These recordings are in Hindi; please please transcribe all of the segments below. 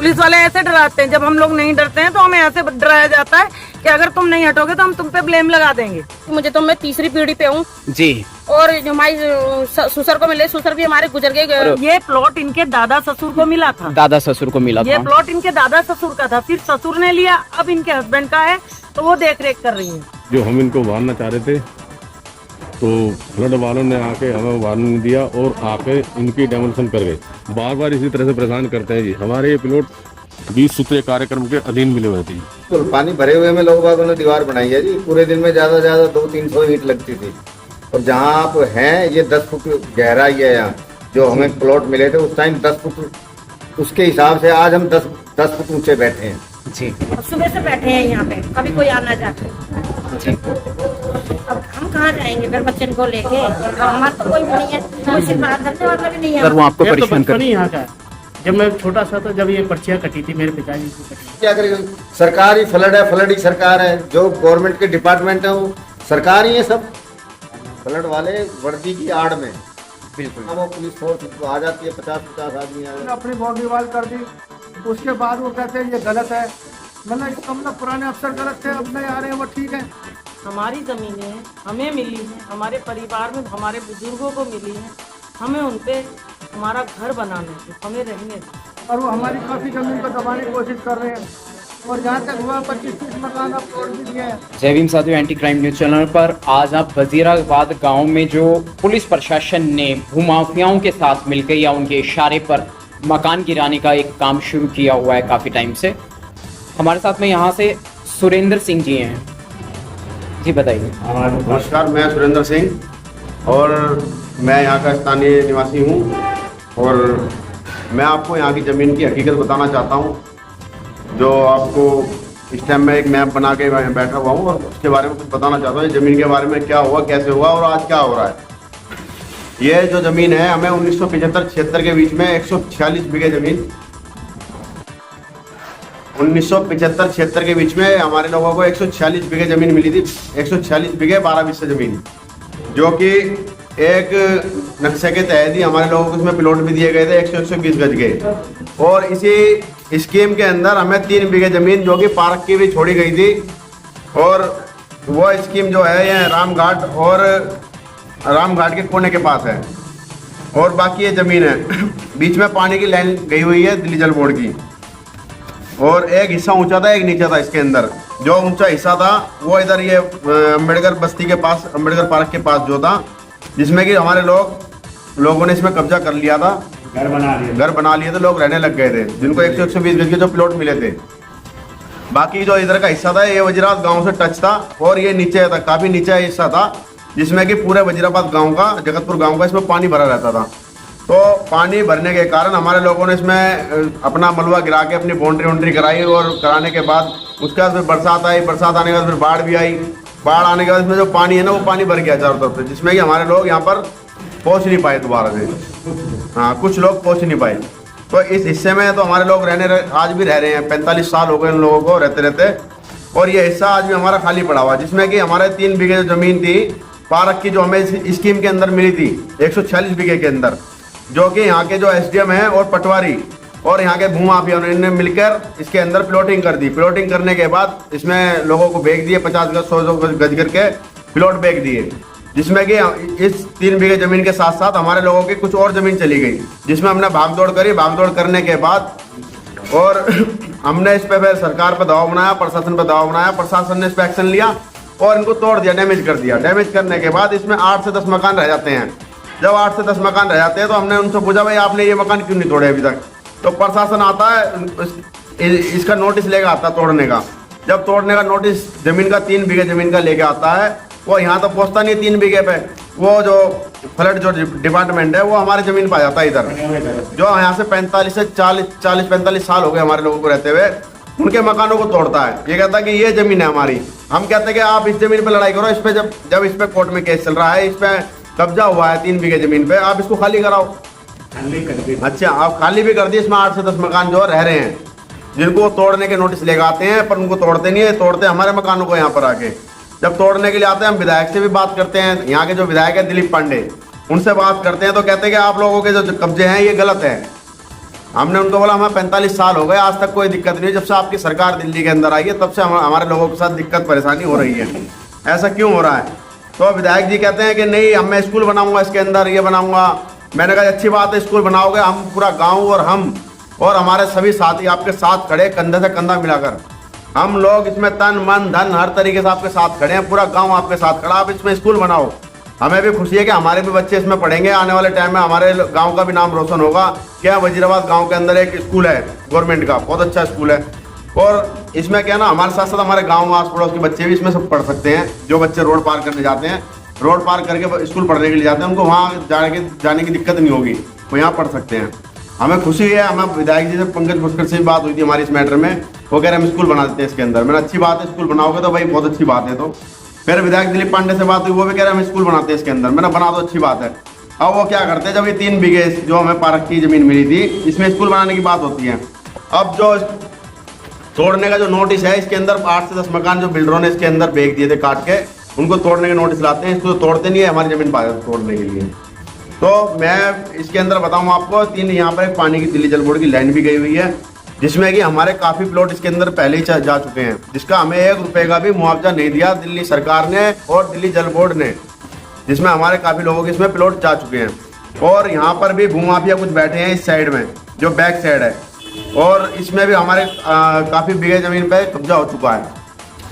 पुलिस वाले ऐसे डराते हैं, जब हम लोग नहीं डरते हैं तो हमें ऐसे डराया जाता है कि अगर तुम नहीं हटोगे तो हम तुम पे ब्लेम लगा देंगे। मुझे तो मैं तीसरी पीढ़ी पे हूँ जी। और जो हमारी ससुर को मिले, ससुर भी हमारे गुजर गए। ये प्लॉट इनके दादा ससुर को मिला था। दादा ससुर को मिला ये था। प्लॉट इनके दादा ससुर का था, फिर ससुर ने लिया, अब इनके हस्बैंड का है तो वो देख रेख कर रही है। जो हम इनको वारना चाह रहे थे तो फ्लड वालों ने आके हमें वार्निंग दिया और आके इनकी डेमोलिशन कर गए। बार बार इसी तरह से परेशान करते हैं जी। हमारे ये प्लॉट 20 सूत्रीय कार्यक्रम के अधीन मिले हुए थे। तो पानी भरे हुए में लोग बागों ने दीवार बनाई है जी। पूरे दिन में ज्यादा 200-300 ईंट लगती थी। और जहाँ आप हैं ये 10 फुट गहराई है यहाँ। जो हमें प्लॉट मिले थे उस टाइम 10 फुट, उसके हिसाब से आज हम 10 फुट ऊंचे बैठे हैं जी। सुबह से बैठे हैं यहाँ पे, कभी कोई आना जाता है। अब हम कहाँ जाएंगे फिर बच्चे को लेके? हमारा तो कोई नहीं है, कोई सिर्फ धरने वाला भी नहीं है। सर वो आपको ये तो परेशान बचपन कर ही यहाँ का है। जब मैं छोटा सा था, जब ये पर्चियाँ कटी थी मेरे पिताजी की कटी। क्या करेंगे? सरकार ही फ्लड है, फ्लड ही सरकार है। जो गवर्नमेंट के डिपार्टमेंट है वो सरकार ही है सब। फ्लड वाले वर्दी की आड़ में बिल्कुल वो पुलिस फोर्स आ जाती है, 50-50 आदमी आ जाते हैं। अपनी बाउंड्री वाल कर दी, उसके बाद वो कहते हैं ये गलत है। मतलब इसका मतलब पुराने अफसर गलत थे, अब नए आ रहे हैं वो ठीक है। हमारी जमीनें हमें मिली हैं, हमारे परिवार में हमारे बुजुर्गों को मिली हैं, हमें उन पे हमारा घर बनाने थे, हमें रहने थे। और वो हमारी काफी जमीन को दबाने की कोशिश कर रहे हैं। और जहाँ तक हुआ 25-30 मकान अब तोड़ भी दिए हैं। जय भीम साथियों, एंटी क्राइम न्यूज चैनल पर आज आप वजीराबाद गांव में जो पुलिस प्रशासन ने भूमाफियाओं के साथ मिलकर या उनके इशारे पर मकान गिराने का एक काम शुरू किया हुआ है काफ़ी टाइम से। हमारे साथ में यहाँ से सुरेंद्र सिंह जी हैं। जी बताइए। नमस्कार, मैं सुरेंद्र सिंह और मैं यहाँ का स्थानीय निवासी हूँ। और मैं आपको यहाँ की ज़मीन की हकीकत बताना चाहता हूँ, जो आपको इस टाइम में एक मैप बना के बैठा हुआ हूँ और उसके बारे में कुछ बताना चाहता हूँ। ज़मीन के बारे में क्या हुआ, कैसे हुआ और आज क्या हो रहा है। ये जो ज़मीन है, हमें 1975-76 के बीच में 146 बीघे ज़मीन, 1975-76 के बीच में हमारे लोगों को 146 बीघे ज़मीन मिली थी। 146 बीघे 12 बिस्से ज़मीन, जो कि एक नक्शे के तहत ही हमारे लोगों को उसमें प्लॉट भी दिए गए थे 120 गज के। और इसी स्कीम के अंदर हमें 3 बीघे ज़मीन जो कि पार्क की भी छोड़ी गई थी। और वो स्कीम जो है ये रामघाट के कोने के पास है। और बाकी ये ज़मीन है बीच में पानी की लाइन गई हुई है दिल्ली जल बोर्ड की। और एक हिस्सा ऊंचा था, एक नीचा था। इसके अंदर जो ऊंचा हिस्सा था वो इधर ये अम्बेडकर बस्ती के पास, अम्बेडकर पार्क के पास जो था, जिसमें कि हमारे लोगों ने इसमें कब्जा कर लिया था, घर बना लिए थे, लोग रहने लग गए थे, जिनको 120 गज के जो प्लॉट मिले थे। बाकी जो इधर का हिस्सा था ये वजीराबाद गांव से टच था। और ये नीचे था, काफ़ी नीचे हिस्सा था, जिसमें कि पूरे वजीराबाद गांव का, जगतपुर गांव का इसमें पानी भरा रहता था। तो पानी भरने के कारण हमारे लोगों ने इसमें अपना मलबा गिरा के अपनी बाउंड्री कराई। और कराने के बाद उसके बाद फिर बरसात आई, बरसात आने के बाद फिर बाढ़ भी आई। बाढ़ आने के बाद इसमें जो पानी है ना, वो पानी भर गया चारों तरफ से, जिसमें कि हमारे लोग यहाँ पर पहुँच नहीं पाए दोबारा से। हाँ, कुछ लोग पहुँच नहीं पाए। तो इस हिस्से में तो हमारे लोग आज भी रह रहे हैं। 45 साल हो गए उन लोगों को रहते रहते। और ये हिस्सा आज भी हमारा खाली पड़ा हुआ, जिसमें कि हमारे 3 बीघे जो ज़मीन थी पार्क की, जो हमें इस स्कीम के अंदर मिली थी 146 बीघे के अंदर, जो कि यहाँ के जो SDM है और पटवारी और यहाँ के भूमाफिया ने मिलकर इसके अंदर प्लॉटिंग कर दी। प्लॉटिंग करने के बाद इसमें लोगों को बेच दिए, 50 गज 100 गज करके प्लॉट बेच दिए, जिसमें कि इस 3 बीघे ज़मीन के साथ साथ हमारे लोगों की कुछ और ज़मीन चली गई, जिसमें हमने भागदौड़ करी। भागदौड़ करने के बाद और हमने इस पर फिर सरकार पर दबाव बनाया, प्रशासन पर दबाव बनाया। प्रशासन ने इस पर एक्शन लिया और इनको तोड़ दिया, डैमेज कर दिया। डैमेज करने के बाद इसमें 8 से 10 मकान रह जाते हैं। जब 8 से 10 मकान रह जाते हैं तो हमने उनसे पूछा, भाई आपने ये मकान क्यों नहीं तोड़े अभी तक? तो प्रशासन आता है, इसका नोटिस लेकर आता है तोड़ने का। जब तोड़ने का नोटिस ज़मीन का 3 बीघे ज़मीन का लेके आता है, वो यहाँ तो पहुँचता नहीं 3 बीघे पे। वो जो फ्लड जो डिपार्टमेंट है वो हमारी ज़मीन पर आ जाता है इधर, जो यहाँ से 40-45 साल हो गए हमारे लोगों को रहते हुए, उनके मकानों को तोड़ता है। ये कहता है कि ये ज़मीन है हमारी। हम कहते हैं कि आप इस ज़मीन पर लड़ाई करो, इस पर जब इस पर कोर्ट में केस चल रहा है, इस पर कब्जा हुआ है 3 बीघे ज़मीन पे, आप इसको खाली कराओ। अच्छा, आप खाली भी कर दिए। इसमें 8 से 10 मकान जो रह रहे हैं, जिनको तोड़ने के नोटिस लेकर आते हैं, पर उनको तोड़ते नहीं है। तोड़ते हमारे मकानों को यहाँ पर आके। जब तोड़ने के लिए आते हैं, हम विधायक से भी बात करते हैं। यहाँ के जो विधायक है दिलीप पांडे, उनसे बात करते हैं तो कहते हैं कि आप लोगों के जो कब्जे हैं ये गलत है। हमने उनको बोला हमें 45 साल हो गए, आज तक कोई दिक्कत नहीं है। जब से आपकी सरकार दिल्ली के अंदर आई है तब से हमारे लोगों के साथ दिक्कत परेशानी हो रही है। ऐसा क्यों हो रहा है? तो विधायक जी कहते हैं कि नहीं, अब मैं स्कूल बनाऊंगा, इसके अंदर ये बनाऊंगा। मैंने कहा अच्छी बात है, स्कूल बनाओगे, हम पूरा गाँव और हम और हमारे सभी साथी आपके साथ खड़े, कंधे से कंधा मिलाकर हम लोग इसमें तन मन धन हर तरीके से आपके साथ खड़े हैं। पूरा गांव आपके साथ खड़ा, आप इसमें स्कूल बनाओ। हमें भी खुशी है कि हमारे भी बच्चे इसमें पढ़ेंगे, आने वाले टाइम में हमारे गांव का भी नाम रोशन होगा। क्या वजीराबाद गांव के अंदर एक स्कूल है गवर्नमेंट का, बहुत अच्छा स्कूल है। और इसमें क्या ना, हमारे साथ साथ हमारे गाँव आस पड़ोस के बच्चे भी इसमें सब पढ़ सकते हैं। जो बच्चे रोड पार करने जाते हैं, रोड पार करके स्कूल पढ़ने के लिए जाते हैं, उनको वहाँ जाने की दिक्कत नहीं होगी, वो यहाँ पढ़ सकते हैं। हमें खुशी है। हमें विधायक जी से, पंकज पुष्कर से भी बात हुई थी हमारी इस मैटर में। वो कह रहे हम स्कूल बना देते हैं इसके अंदर। मैंने अच्छी बात है, स्कूल बनाओगे तो भाई बहुत अच्छी बात है। तो फिर विधायक दिलीप पांडे से बात हुई, वो भी कह रहे हम स्कूल बनाते हैं इसके अंदर। मैंने बना दो, अच्छी बात है। अब वो क्या करते हैं, जब ये 3 बीघे जो हमें पार्क की जमीन मिली थी, इसमें स्कूल बनाने की बात होती है। अब जो तोड़ने का जो नोटिस है, इसके अंदर 8 से 10 मकान जो बिल्डरों ने इसके अंदर बेच दिए थे काट के, उनको तोड़ने के नोटिस लाते हैं। इसको तोड़ते नहीं है, हमारी जमीन तोड़ने के लिए। तो मैं इसके अंदर बताऊं आपको, 3 यहाँ पर एक पानी की दिल्ली जल बोर्ड की लाइन भी गई हुई है, जिसमें कि हमारे काफ़ी प्लॉट इसके अंदर पहले ही जा चुके हैं, जिसका हमें 1 रुपये का भी मुआवजा नहीं दिया दिल्ली सरकार ने और दिल्ली जल बोर्ड ने, जिसमें हमारे काफ़ी लोगों के इसमें प्लॉट जा चुके हैं। और यहाँ पर भी भूमाफिया कुछ बैठे हैं इस साइड में, जो बैक साइड है, और इसमें भी हमारे काफ़ी बीघे ज़मीन पर कब्जा हो चुका है।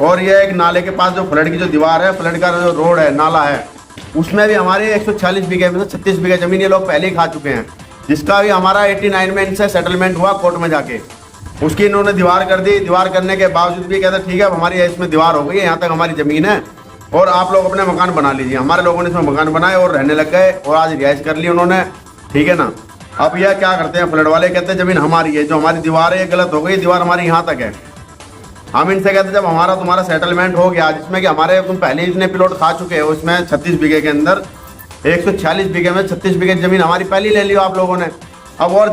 और ये एक नाले के पास जो फ्लड की जो दीवार है, फ्लड का जो रोड है, नाला है, उसमें भी हमारे 146 बीघे में से 36 बीघे ज़मीन ये लोग पहले ही खा चुके हैं, जिसका भी हमारा 89 में इनसे सेटलमेंट हुआ कोर्ट में जाके। उसकी इन्होंने दीवार कर दी। दीवार करने के बावजूद भी कहते ठीक है, अब हमारी इसमें दीवार हो गई है, यहाँ तक हमारी ज़मीन है और आप लोग अपने मकान बना लीजिए। हमारे लोगों ने इसमें मकान बनाए और रहने लग गए और आज रिहाइश कर ली उन्होंने, ठीक है ना। अब यह क्या करते हैं, फ्लड वाले कहते हैं ज़मीन हमारी है, जो हमारी दीवार है ये गलत हो गई, दीवार हमारी यहाँ तक है। हम इनसे कहते हैं जब हमारा तुम्हारा सेटलमेंट हो गया, जिसमें कि हमारे तुम पहले इतने प्लॉट खा चुके हो, उसमें 36 बीघे के अंदर 146 बीघे में 36 बीघे ज़मीन हमारी पहले ले ली आप लोगों ने। अब और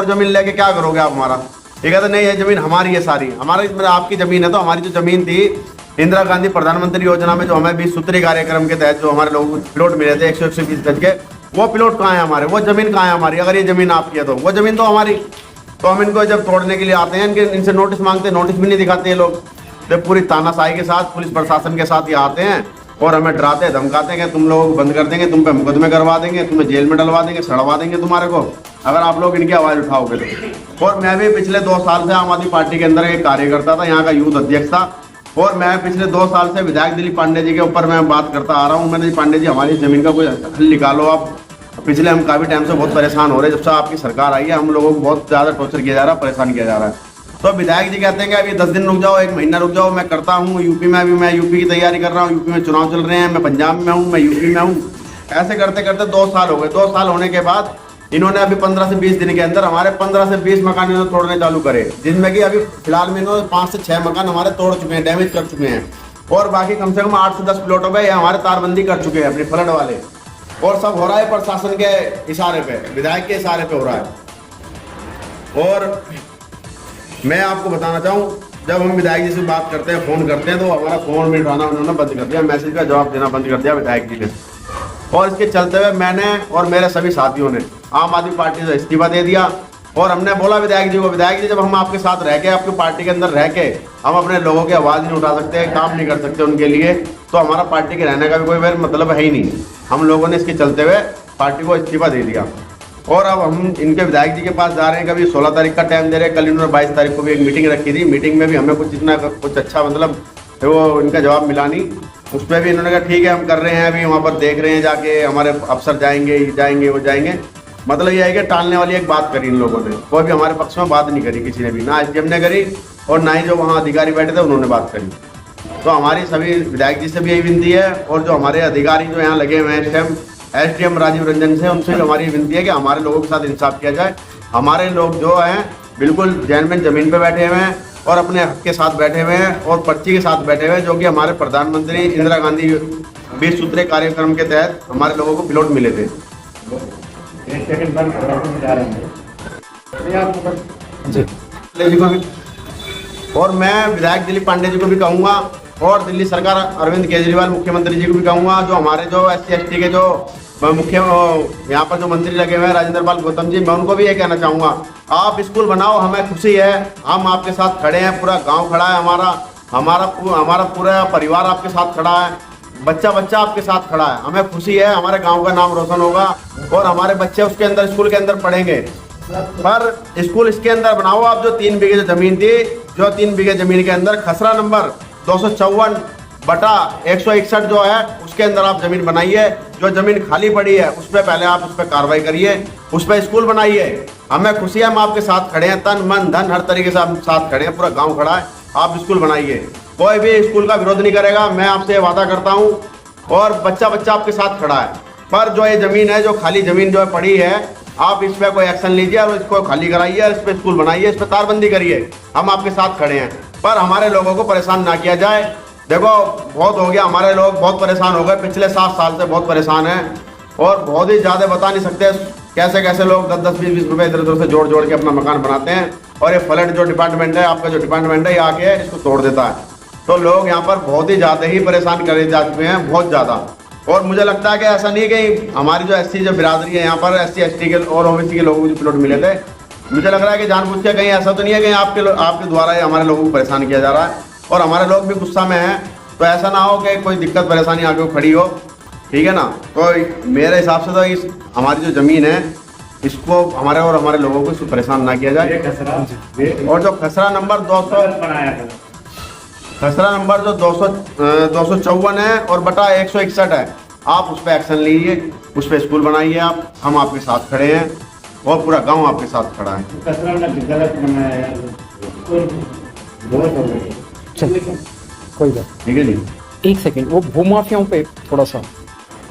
ज़मीन लेके क्या करोगे आप हमारा? ये कहते नहीं, ये ज़मीन हमारी है सारी, हमारी आपकी ज़मीन है। तो हमारी जो ज़मीन थी इंदिरा गांधी प्रधानमंत्री योजना में, जो हमें 20 सूत्री कार्यक्रम के तहत जो हमारे लोगों को प्लॉट मिले थे 120 गज के, वो प्लॉट कहाँ है हमारे? वो ज़मीन कहाँ है हमारी? अगर ये ज़मीन आपकी है तो वो ज़मीन तो हमारी। तो हम इनको जब तोड़ने के लिए आते हैं, इनसे नोटिस मांगते हैं, नोटिस भी नहीं दिखाते ये लोग। जब पूरी तानाशाही के साथ पुलिस प्रशासन के साथ ये आते हैं और हमें डराते धमकाते हैं कि तुम लोग बंद कर देंगे, तुम पे मुकदमे करवा देंगे, तुम्हें जेल में डलवा देंगे, सड़वा देंगे तुम्हारे को, अगर आप लोग इनकी आवाज़ उठाओगे तो। और मैं भी पिछले 2 साल से आम आदमी पार्टी के अंदर एक कार्यकर्ता था, यहाँ का यूथ अध्यक्ष था, और मैं पिछले 2 साल से विधायक दिलीप पांडे जी के ऊपर मैं बात करता आ रहा हूँ। मैंने पांडे जी हमारी ज़मीन का कोई हल निकालो आप। पिछले हम काफ़ी टाइम से बहुत परेशान हो रहे हैं, जब से आपकी सरकार आई है हम लोगों को बहुत ज़्यादा टॉर्चर किया जा रहा है, परेशान किया जा रहा है। तो विधायक जी कहते हैं कि अभी 10 दिन रुक जाओ, 1 महीना रुक जाओ, मैं करता हूँ। यूपी में अभी मैं यूपी की तैयारी कर रहा हूँ, यूपी में चुनाव चल रहे हैं, मैं पंजाब में हूँ, मैं यूपी में हूँ। ऐसे करते करते 2 साल हो गए। 2 साल होने के बाद इन्होंने अभी 15 से 20 दिन के अंदर हमारे 15 से 20 मकान इन्होंने तोड़ने चालू करे, जिसमें कि अभी फिलहाल में इन्होंने 5 से 6 मकान हमारे तोड़ चुके हैं, डैमेज कर चुके हैं। और बाकी कम से कम 8 से 10 प्लॉटों पर हमारे तारबंदी कर चुके हैं अपने फ्लड वाले। और सब हो रहा है प्रशासन के इशारे पे, विधायक के इशारे पे हो रहा है। और मैं आपको बताना चाहूँ, जब हम विधायक जी से बात करते हैं, फ़ोन करते हैं, तो हमारा फ़ोन भी उठाना उन्होंने बंद कर दिया, मैसेज का जवाब देना बंद कर दिया विधायक जी ने। और इसके चलते हुए मैंने और मेरे सभी साथियों ने आम आदमी पार्टी से इस्तीफा दे दिया। और हमने बोला विधायक जी को, विधायक जी जब हम आपके साथ रह के, आपकी पार्टी के अंदर रह के हम अपने लोगों की आवाज़ नहीं उठा सकते, काम नहीं कर सकते उनके लिए, तो हमारा पार्टी के रहने का भी कोई मतलब है ही नहीं। हम लोगों ने इसके चलते हुए पार्टी को इस्तीफा दे दिया। और अब हम इनके विधायक जी के पास जा रहे हैं। कभी 16 तारीख का टाइम दे रहे हैं, कल इन्होंने 22 तारीख को भी एक मीटिंग रखी थी। मीटिंग में भी हमें कुछ अच्छा मतलब वो इनका जवाब मिला नहीं। उस पर भी इन्होंने कहा ठीक है हम कर रहे हैं, अभी वहाँ पर देख रहे हैं, जाके हमारे अफसर जाएंगे वो जाएंगे। मतलब ये है कि टालने वाली एक बात करी इन लोगों ने, कोई भी हमारे पक्ष में बात नहीं करी किसी ने भी, ना एसडीएम ने करी और ना ही जो वहाँ अधिकारी बैठे थे उन्होंने बात करी। तो हमारी सभी विधायक जी से भी यही विनती है, और जो हमारे अधिकारी जो यहाँ लगे हुए हैं इस टाइम, एसडीएम राजीव रंजन से, उनसे भी हमारी विनती है कि हमारे लोगों के साथ इंसाफ किया जाए। हमारे लोग जो हैं बिल्कुल जैनमैन ज़मीन पे बैठे हुए हैं और अपने हक के साथ बैठे हुए हैं और पर्ची के साथ बैठे हुए हैं, जो कि हमारे प्रधानमंत्री इंदिरा गांधी 20 सूत्रीय कार्यक्रम के तहत हमारे लोगों को प्लॉट मिले थे। और मैं विधायक दिलीप पांडे जी को भी कहूँगा और दिल्ली सरकार अरविंद केजरीवाल मुख्यमंत्री जी को भी कहूँगा, जो हमारे जो SC ST के जो मैं मुख्य यहाँ पर जो मंत्री लगे हुए हैं राजेंद्र पाल गौतम जी, मैं उनको भी ये कहना चाहूँगा, आप स्कूल बनाओ, हमें खुशी है, हम आपके साथ खड़े हैं, पूरा गांव खड़ा है, हमारा पूरा परिवार आपके साथ खड़ा है, बच्चा बच्चा आपके साथ खड़ा है, हमें खुशी है, हमारे गांव का नाम रोशन होगा और हमारे बच्चे उसके अंदर स्कूल के अंदर पढ़ेंगे। पर स्कूल इसके अंदर बनाओ आप, जो 3 बीघे जो जमीन थी, जो 3 बीघे जमीन के अंदर खसरा नंबर 254/161 जो है उसके अंदर आप जमीन बनाइए। जो जमीन खाली पड़ी है उस पर पहले आप उस पर कार्रवाई करिए, उस पर स्कूल बनाइए। हमें खुशी है, हम आपके साथ खड़े हैं, तन मन धन हर तरीके से हम साथ खड़े हैं, पूरा गांव खड़ा है, आप स्कूल बनाइए। कोई भी स्कूल का विरोध नहीं करेगा, मैं आपसे वादा करता हूं, और बच्चा बच्चा आपके साथ खड़ा है। पर जो ये जमीन है, जो खाली जमीन जो पड़ी है, आप इस पर कोई एक्शन लीजिए और इसको खाली कराइए और इस पर स्कूल बनाइए, इस पर तारबंदी करिए, हम आपके साथ खड़े हैं। पर हमारे लोगों को परेशान ना किया जाए। देखो बहुत हो गया, हमारे लोग बहुत परेशान हो गए, पिछले 7 साल से बहुत परेशान हैं और बहुत ही ज़्यादा बता नहीं सकते कैसे कैसे लोग 10-10, 20-20 रुपये इधर उधर से जोड़ के अपना मकान बनाते हैं। और ये फ्लड जो डिपार्टमेंट है, आपका जो डिपार्टमेंट है, ये आके इसको तोड़ देता है। तो लोग यहाँ पर बहुत ही ज़्यादा ही परेशान करे जा चुके हैं, बहुत ज़्यादा। और मुझे लगता है कि ऐसा नहीं है कि हमारी जो SC जो बिरादरी है यहाँ पर, SC ST के और OBC के लोगों को जो प्लॉट मिले थे, मुझे लग रहा है कि जानबूझ के कहीं ऐसा तो नहीं है कि आपके द्वारा ही हमारे लोगों को परेशान किया जा रहा है और हमारे लोग भी गुस्सा में हैं। तो ऐसा ना हो कि कोई दिक्कत परेशानी आगे खड़ी हो, ठीक है ना। तो मेरे हिसाब से तो इस हमारी जो ज़मीन है, इसको हमारे और हमारे लोगों को इसको परेशान ना किया जाए। और जो खसरा नंबर 254 है और /161 है, आप उस पर एक्शन लीजिए, उस पर स्कूल बनाइए आप, हम आपके साथ खड़े हैं और पूरा गांव आपके साथ खड़ा है। कोई बात, ठीक है जी। 1 सेकंड, वो भूमाफियाओं पे थोड़ा सा,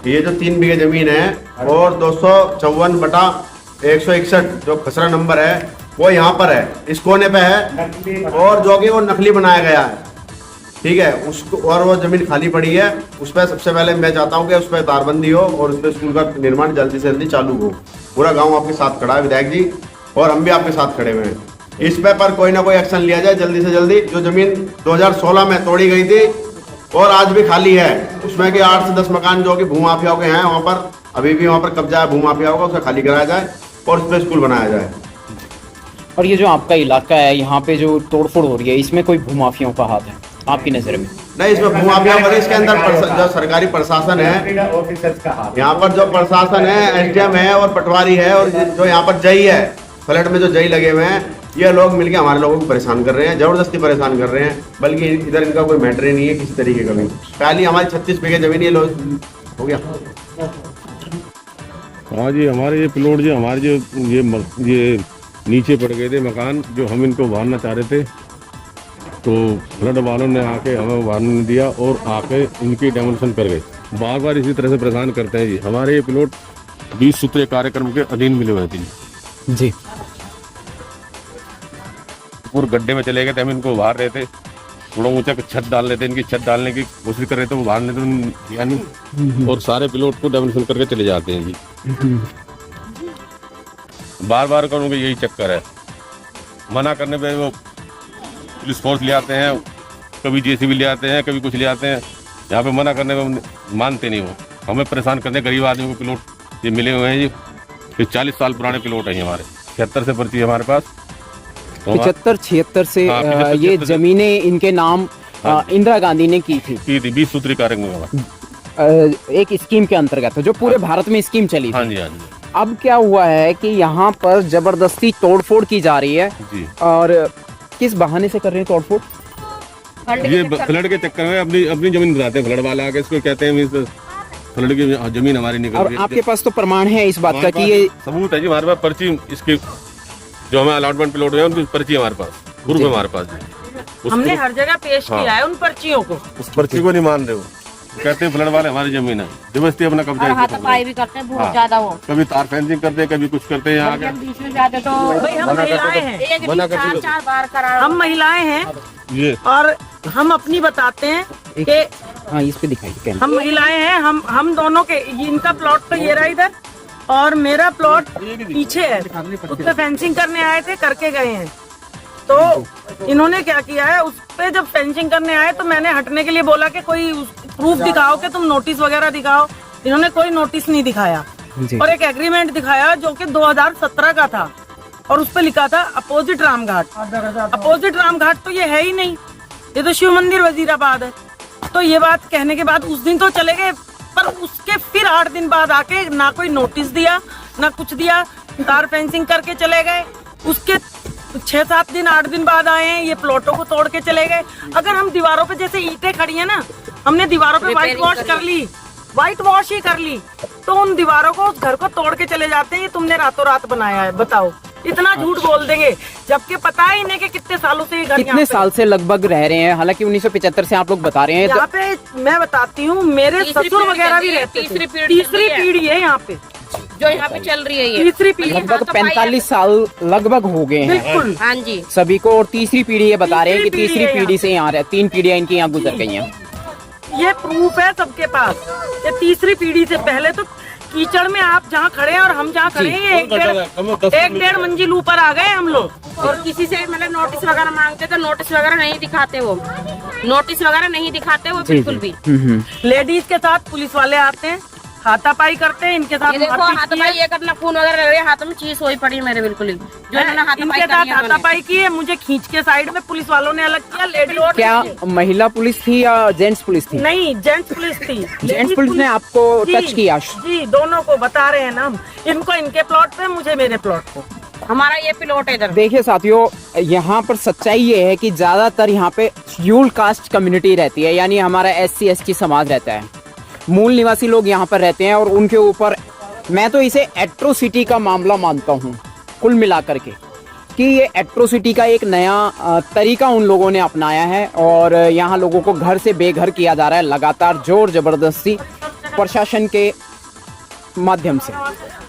ये जो 3 बीघे जमीन है और 254/161 जो खसरा नंबर है, वो यहाँ पर है, इस कोने पे है, और जो कि वो नकली बनाया गया है, ठीक है उसको। और वो जमीन खाली पड़ी है, उस पर सबसे पहले मैं चाहता हूँ कि उस पर तारबंदी हो और उस पर स्कूल का निर्माण जल्दी से जल्दी चालू हो। पूरा गांव आपके साथ खड़ा है विधायक जी, और हम भी आपके साथ खड़े हुए हैं। इस पे पर कोई ना कोई एक्शन लिया जाए जल्दी से जल्दी। जो जमीन 2016 में तोड़ी गई थी और आज भी खाली है, उसमें कि 8 से 10 मकान जो कि भूमाफियाओं के हैं, वहाँ पर अभी भी वहाँ पर कब्जा है भूमाफियाओं का, उसे खाली कराया जाए और उस पर स्कूल बनाया जाए। और ये जो आपका इलाका है, यहाँ पे जो तोड़फोड़ हो रही है, इसमें कोई भूमाफियाओं का हाथ है आपकी नज़र में? नहीं, इसमें भूमाफिया बने, इसके अंदर जो सरकारी प्रशासन है, यहाँ पर जो प्रशासन है, SDM है और पटवारी है, और जो यहाँ पर जई है, फ्लैट में जो जई लगे हुए हैं, ये लोग मिलके हमारे लोगों को परेशान कर रहे हैं, जबरदस्ती परेशान कर रहे हैं। बल्कि इधर इनका कोई मैटर ही नहीं है किसी तरीके का भी। पहली हमारी 36 बीघे जमीन ये लोग हो गया। हाँ जी, हमारे ये प्लॉट जो हमारे जो ये नीचे पड़ गए थे मकान, जो हम इनको उभारना चाह रहे थे, तो फ्लड वालों ने आके हमें उभारने नहीं दिया और आके इनकी डेमोलिशन कर गए। बार बार इसी तरह से परेशान करते हैं जी। हमारे ये प्लॉट 20 सूत्रीय कार्यक्रम के अधीन मिले हुए थे जी। पूरे गड्ढे में चले गए थे, हम इनको उभार रहे थे, थोड़ा ऊंचा छत डाल रहे थे, इनकी छत डालने की कोशिश कर रहे थे, उभारने तो यानी, और सारे प्लॉट को डेमोलिशन करके चले जाते हैं जी। बार बार करूँगा यही चक्कर है, मना करने पे वो पुलिस फोर्स ले आते हैं, कभी JCB ले आते हैं, कभी कुछ ले आते हैं। यहाँ पे मना करने में मानते नहीं, वो हमें परेशान करते हैं। गरीब आदमी को प्लॉट ये मिले हुए हैं जी, ये 40 साल पुराने प्लॉट हैं हमारे, 76 से पर्ची है हमारे पास। 75-76 से हाँ, ये 75 जमीनें इनके नाम इंदिरा गांधी ने की थी 20 सूत्री कार्यक्रम एक स्कीम के अंतर्गत, जो पूरे भारत में स्कीम चली हाँ थी। जी, हाँ जी। अब क्या हुआ है कि यहाँ पर जबरदस्ती तोड़फोड़ की जा रही है जी। और किस बहाने से कर रहे हैं तोड़फोड़? ये फ्लड के चक्कर में अपनी जमीन बताते हैं, फ्लड वाले आके इसको कहते हैं फ्लड की जमीन हमारी निकल और गई। आपके पास तो प्रमाण है इस बात का कि ये सबूत है जी हमारे पास, पर्ची इसकी जो हमें अलॉटमेंट प्लॉट हुए उनकी पर्ची हमारे पास, प्रूफ है हमारे पास जी। हमने हर जगह पेश किया है उन पर्चियों को। उस पर्ची को नहीं मान रहे हो, कहते हैं फ्लड वाले हमारी जमीन है, जबरदस्ती अपना कब्जा हाथापाई भी करते हैं बहुत ज्यादा। वो कभी तार फेंसिंग करते हैं, कभी कुछ करते हैं। यहाँ बीच में जाते तो भाई हम महिलाएं हैं, एक भी 4-4 बार करा। हम महिलाएं हैं ये और हम अपनी बताते हैं कि हाँ, इस पे दिखाइए। हम महिलाएं हैं, हम दोनों के, इनका प्लॉट तो ये रहा इधर और मेरा प्लॉट पीछे है, उस पे फेंसिंग करने आए थे, करके गए हैं। तो इन्होंने क्या किया है, उस पे जब फेंसिंग करने आए तो मैंने हटने के लिए बोला कि कोई प्रूफ दिखाओ कि तुम नोटिस वगैरह दिखाओ, इन्होंने कोई नोटिस नहीं दिखाया जी। और एक एग्रीमेंट दिखाया जो कि 2017 का था और उस पर लिखा था अपोजिट रामघाट। अपोजिट रामघाट तो ये है ही नहीं, ये तो शिव मंदिर वजीराबाद है। तो ये बात कहने के बाद उस दिन तो चले गए, पर उसके फिर 8 दिन बाद आके ना कोई नोटिस दिया ना कुछ दिया, तार फेंसिंग करके चले गए। उसके 6-7 दिन 8 दिन बाद आए हैं, ये प्लॉटों को तोड़ के चले गए। अगर हम दीवारों पे जैसे ईंटें खड़ी है ना, हमने दीवारों पे व्हाइट वॉश कर ली, व्हाइट वॉश ही कर ली, तो उन दीवारों को उस घर को तोड़ के चले जाते हैं। ये तुमने रातों रात बनाया है, बताओ, इतना झूठ बोल देंगे जबकि पता ही नहीं कि कितने सालों से ये घर कितने साल से लगभग रह रहे हैं? हालांकि 1975 से आप लोग बता रहे हैं। यहाँ पे मैं बताती हूँ, मेरे ससुर वगैरह भी रहते थे। तीसरी पीढ़ी है यहाँ पे जो यहाँ पे चल रही है, ये तीसरी पीढ़ी। लगभग 45 साल लगभग हो गए हैं बिल्कुल, हाँ जी सभी को। और तीसरी पीढ़ी ये बता रहे हैं कि तीसरी तीसरी पीढ़ी पीढ़ी से यहाँ रहे, 3 पीढ़ियाँ इनकी यहाँ गुजर गई हैं। ये प्रूफ है सबके पास। ये तीसरी पीढ़ी से पहले तो कीचड़ में आप जहाँ खड़े हैं और हम जहाँ खड़े हैं, ये 1-1.5 मंजिल ऊपर आ गए हम लोग। और किसी से मतलब नोटिस वगैरह मांगते तो नोटिस वगैरह नहीं दिखाते, वो नोटिस वगैरह नहीं दिखाते वो बिल्कुल भी। लेडीज के साथ पुलिस वाले आते हैं, हाथापाई करते हैं, इनके साथ ये देखो हाथापाई, ये अपना खून वगैरह लग रहा है, हाथों में चीज सोई पड़ी है मेरे बिल्कुल ही, जो इन्होंने इनके साथ हाथापाई की है। मुझे खींच के साइड में पुलिस वालों ने अलग किया। लेडीज क्या महिला पुलिस थी या जेंट्स पुलिस थी? नहीं, जेंट्स पुलिस थी। जेंट्स पुलिस ने आपको टच किया? जी, दोनों को बता रहे हैं ना हम, इनको इनके प्लॉट पे, मुझे मेरे प्लॉट पे। हमारा ये प्लॉट है इधर। देखिए साथियों, यहाँ पर सच्चाई ये है कि ज्यादातर यहाँ पे शेड्यूल्ड कास्ट कम्युनिटी रहती है, यानी हमारा SC ST समाज रहता है। मूल निवासी लोग यहाँ पर रहते हैं और उनके ऊपर मैं तो इसे एट्रोसिटी का मामला मानता हूँ कुल मिलाकर के, कि ये एट्रोसिटी का एक नया तरीका उन लोगों ने अपनाया है और यहाँ लोगों को घर से बेघर किया जा रहा है लगातार जोर जबरदस्ती प्रशासन के माध्यम से।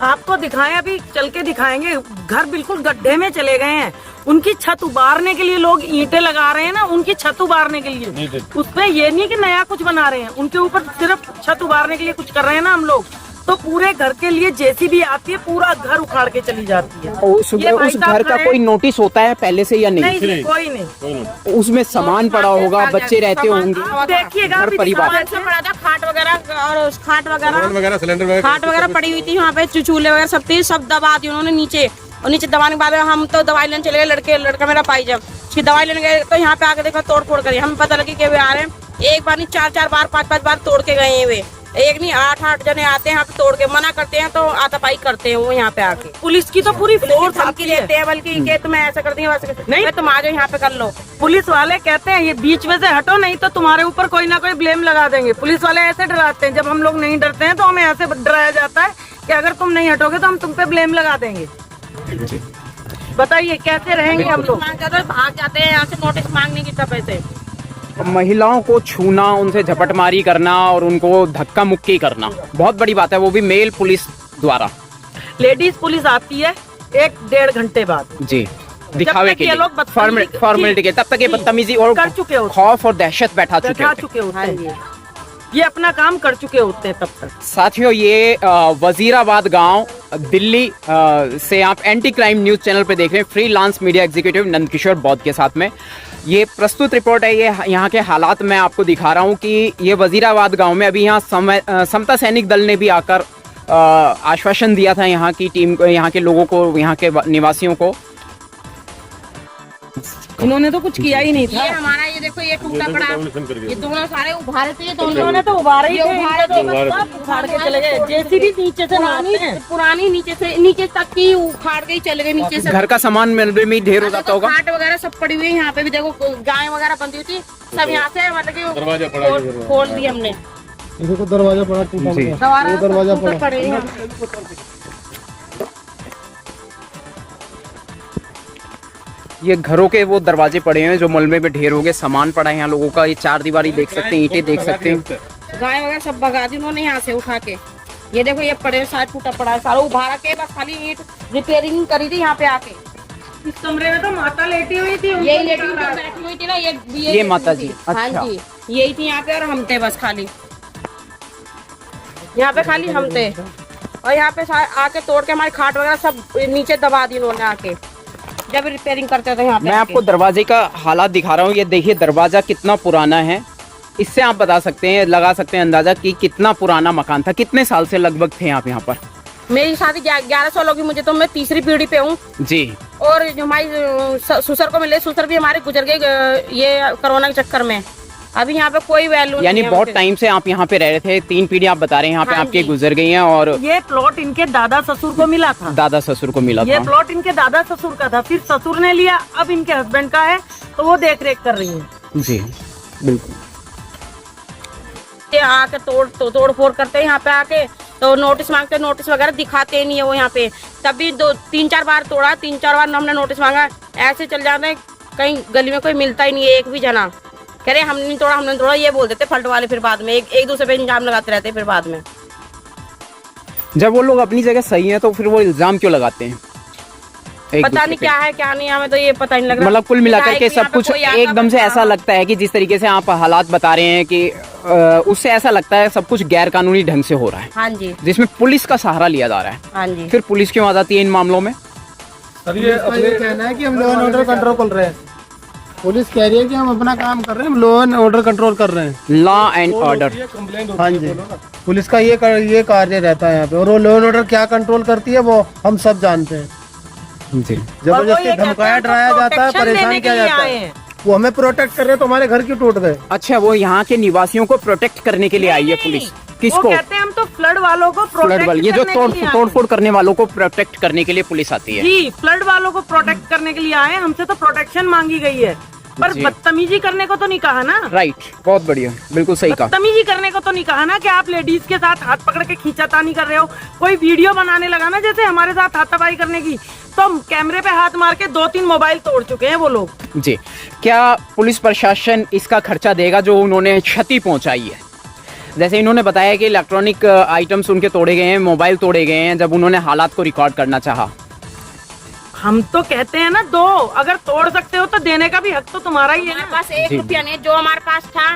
आपको दिखाएं, अभी चल के दिखाएंगे। घर बिल्कुल गड्ढे में चले गए हैं। उनकी छत उबारने के लिए लोग ईंटें लगा रहे हैं ना, उनकी छत उबारने के लिए। उसमें ये नहीं कि नया कुछ बना रहे हैं, उनके ऊपर सिर्फ छत उबारने के लिए कुछ कर रहे हैं ना हम लोग। तो पूरे घर के लिए JCB आती है, पूरा घर उखाड़ के चली जाती है। उस घर का कोई नोटिस होता है पहले से या नहीं? नहीं, कोई नहीं। उसमें सामान पड़ा होगा, बच्चे रहते होंगे, देखिएगा घर परिवार पड़ा था, खाट वगैरह और खाट वगैरह सिलेंडर खाट वगैरह पड़ी हुई थी वहाँ पे, चूल्हे वगैरह सब थी, सब दबा दी उन्होंने नीचे। और नीचे दबाने के बाद हम तो दवाई लेने चले गए, लड़का मेरा पाई, जब उसकी दवाई लेने गए तो यहाँ पे आके देखा तोड़ फोड़ करी। हमें पता लगी कि वे आ रहे हैं, एक बार नहीं 4-4 बार 5-5 बार तोड़ के गए हैं वे। एक नहीं 8-8 जने आते हैं यहाँ पे तोड़ के, मना करते हैं तो आतापाई करते हैं वो यहाँ पे आके। पुलिस की तो पूरी फोर्स धमकी देते हैं, बल्कि कि तुम ऐसा कर दिए वैसे नहीं, तुम आ जाओ यहाँ पे कर लो। पुलिस वाले कहते हैं ये बीच में से हटो, नहीं तो तुम्हारे ऊपर कोई ना कोई ब्लेम लगा देंगे। पुलिस वाले ऐसे डराते हैं। जब हम लोग नहीं डरते हैं तो हमें ऐसे डराया जाता है कि अगर तुम नहीं हटोगे तो हम तुम पे ब्लेम लगा देंगे। बताइए कैसे रहेंगे हम लोग? भाग जाते हैं यहाँ से नोटिस मांगने की तब से। महिलाओं को छूना, उनसे झपटमारी करना और उनको धक्का मुक्की करना बहुत बड़ी बात है, वो भी मेल पुलिस द्वारा। लेडीज पुलिस आती है 1-1.5 घंटे बाद जी, दिखावे के लिए, फॉर्मेलिटी के। तब तक ये बदतमीजी और कर चुके होते, खौफ और दहशत बैठा चुके होते हैं। ये अपना काम कर चुके होते हैं तब तक। साथियों, ये वजीराबाद गांव दिल्ली से आप एंटी क्राइम न्यूज चैनल पे देख रहे हैं, फ्रीलांस मीडिया एग्जीक्यूटिव नंदकिशोर बौद्ध के साथ में। ये प्रस्तुत रिपोर्ट है, ये यहाँ के हालात मैं आपको दिखा रहा हूँ कि ये वजीराबाद गांव में अभी यहाँ समता सैनिक दल ने भी आकर आश्वासन दिया था यहाँ की टीम को, यहाँ के लोगों को, यहाँ के निवासियों को। इन्होंने तो कुछ किया ही नहीं था। ये हमारा ये देखो ये टूटा पड़ा, ये दोनों सारे उभारे थे, तो उन्होंने तो उभारे ही थे, उखाड़ के चले गए। JCB नीचे से पुरानी नीचे तक की उखाड़ के ही चले गए नीचे से। घर का सामान में ढेर हो जाता होगा। खाट वगैरह सब पड़ी हुई है यहाँ पे भी, देखो गाय वगैरह बंधी हुई थी, सब यहाँ से मतलब कि खोल दी हमने। देखो दरवाजा पड़ा टूटा, दरवाजा पड़ा। ये घरों के वो दरवाजे पड़े हैं जो मलबे में ढेर हो गए, सामान पड़ा है यहाँ लोगों का। ये 4 दीवारी देख सकते हैं, ईंटें देख सकते हैं। गाय वगैरह सब भगा दी उन्होंने यहाँ से उठा के। ये देखो ये पड़े साथ टूटा पड़ा है सारा उभारा के, बस खाली ईंट रिपेयरिंग करी थी यहाँ पे आके। इस कमरे में तो माता लेटी हुई थी, यही लेटी हुई बैठी हुई थी ना, ये माता जी। हाँ जी, यही थी यहाँ पे और हम थे बस खाली, यहाँ पे खाली हम थे। और यहाँ पे आके तोड़ के हमारी खाट वगैरह सब नीचे दबा दी उन्होंने आके, जब रिपेयरिंग करते थे यहाँ पे। मैं आपको दरवाजे का हालात दिखा रहा हूँ। ये देखिए दरवाजा कितना पुराना है इससे आप बता सकते हैं, लगा सकते हैं अंदाजा कि कितना पुराना मकान था, कितने साल से लगभग थे आप यहाँ पर? मेरी शादी 11 साल होगी मुझे, तो मैं तीसरी पीढ़ी पे हूँ। जी। और जो हमारी ससुर को मिले, ससुर भी हमारे गुजर गए ये कोरोना के चक्कर में। अभी यहाँ पे कोई वैल्यू यानी बहुत टाइम से आप यहाँ पे रह रहे थे, 3 पीढ़ी आप बता रहे हैं यहाँ पे हाँ आपके जी। गुजर गई हैं। और ये प्लॉट इनके दादा ससुर को मिला था। दादा ससुर को मिला ये था। प्लॉट इनके दादा ससुर का था, फिर ससुर ने लिया, अब इनके हस्बैंड का है, तो वो देख रेख कर रही है। जी बिल्कुल। ये आके तोड़ फोड़ करते हैं यहाँ पे आके, तो नोटिस मांगते, नोटिस वगैरह दिखाते नहीं है वो यहाँ पे। तभी 3-4 बार तोड़ा, 3-4 बार हमने नोटिस मांगा, ऐसे चल जाते हैं। कहीं गली में कोई मिलता ही नहीं है एक भी जना, कह रहे हमने नहीं तोड़ा, ये बोल देते फल्ट वाले। फिर बाद में एक दूसरे पे इल्जाम लगाते रहते हैं। फिर बाद में जब वो लोग अपनी जगह सही है तो फिर वो इल्जाम क्यों लगाते हैं? पता नहीं क्या है क्या नहीं, हमें तो ये पता नहीं लग रहा। मतलब कुल मिलाकर के सब कुछ एकदम से ऐसा लगता है कि जिस तरीके से आप हालात बता रहे हैं कि उससे ऐसा लगता है सब कुछ गैर कानूनी ढंग से हो रहा है। हाँ जी, जिसमें पुलिस का सहारा लिया जा रहा है। हाँ जी। फिर पुलिस क्यों आ जाती है इन मामलों में? सर ये अपने कहना है कि हम लॉ एंड ऑर्डर कंट्रोल कर रहे हैं। पुलिस कह रही है कि हम अपना काम कर रहे हैं, हम लॉ एंड ऑर्डर कंट्रोल कर रहे हैं। Law and order. हाँ जी, पुलिस का ये कार्य रहता है यहाँ पे। और वो लॉ एंड ऑर्डर क्या कंट्रोल करती है वो हम सब जानते हैं। जी। जबरदस्ती धमकाया डराया जाता है, परेशान किया जाता है। वो हमें प्रोटेक्ट कर रहे हैं, तो हमारे घर क्यों टूट गए? अच्छा, वो यहाँ के निवासियों को प्रोटेक्ट करने के लिए आई है पुलिस? किसको? वो कहते हैं हम तो फ्लड वालों को फ्लड वाले, ये जो तोड़फोड़ करने वालों को प्रोटेक्ट करने के लिए पुलिस आती है। जी, फ्लड वालों को प्रोटेक्ट करने के लिए आए, हमसे तो प्रोटेक्शन मांगी गई है, पर बदतमीजी करने को तो नहीं कहा ना। राइट, बहुत बढ़िया, बिल्कुल सही कहा। बदतमीजी करने को तो नहीं कहा ना कि आप लेडीज के साथ हाथ पकड़ के खींचातानी कर रहे हो। कोई वीडियो बनाने लगा ना जैसे हमारे साथ हाथापाई करने की, तो कैमरे पे हाथ मार के 2-3 मोबाइल तोड़ चुके हैं वो लोग। जी, क्या पुलिस प्रशासन इसका खर्चा देगा जो उन्होंने क्षति पहुंचाई है? जैसे इन्होंने बताया कि इलेक्ट्रॉनिक आइटम्स उनके तोड़े गए हैं, मोबाइल तोड़े गए हैं, जब उन्होंने हालात को रिकॉर्ड करना चाहा। हम तो कहते हैं ना, दो, अगर तोड़ सकते हो तो देने का भी हक तो तुम्हारा ही है ना। हमारे पास 1 रुपया नहीं, जो हमारे पास था।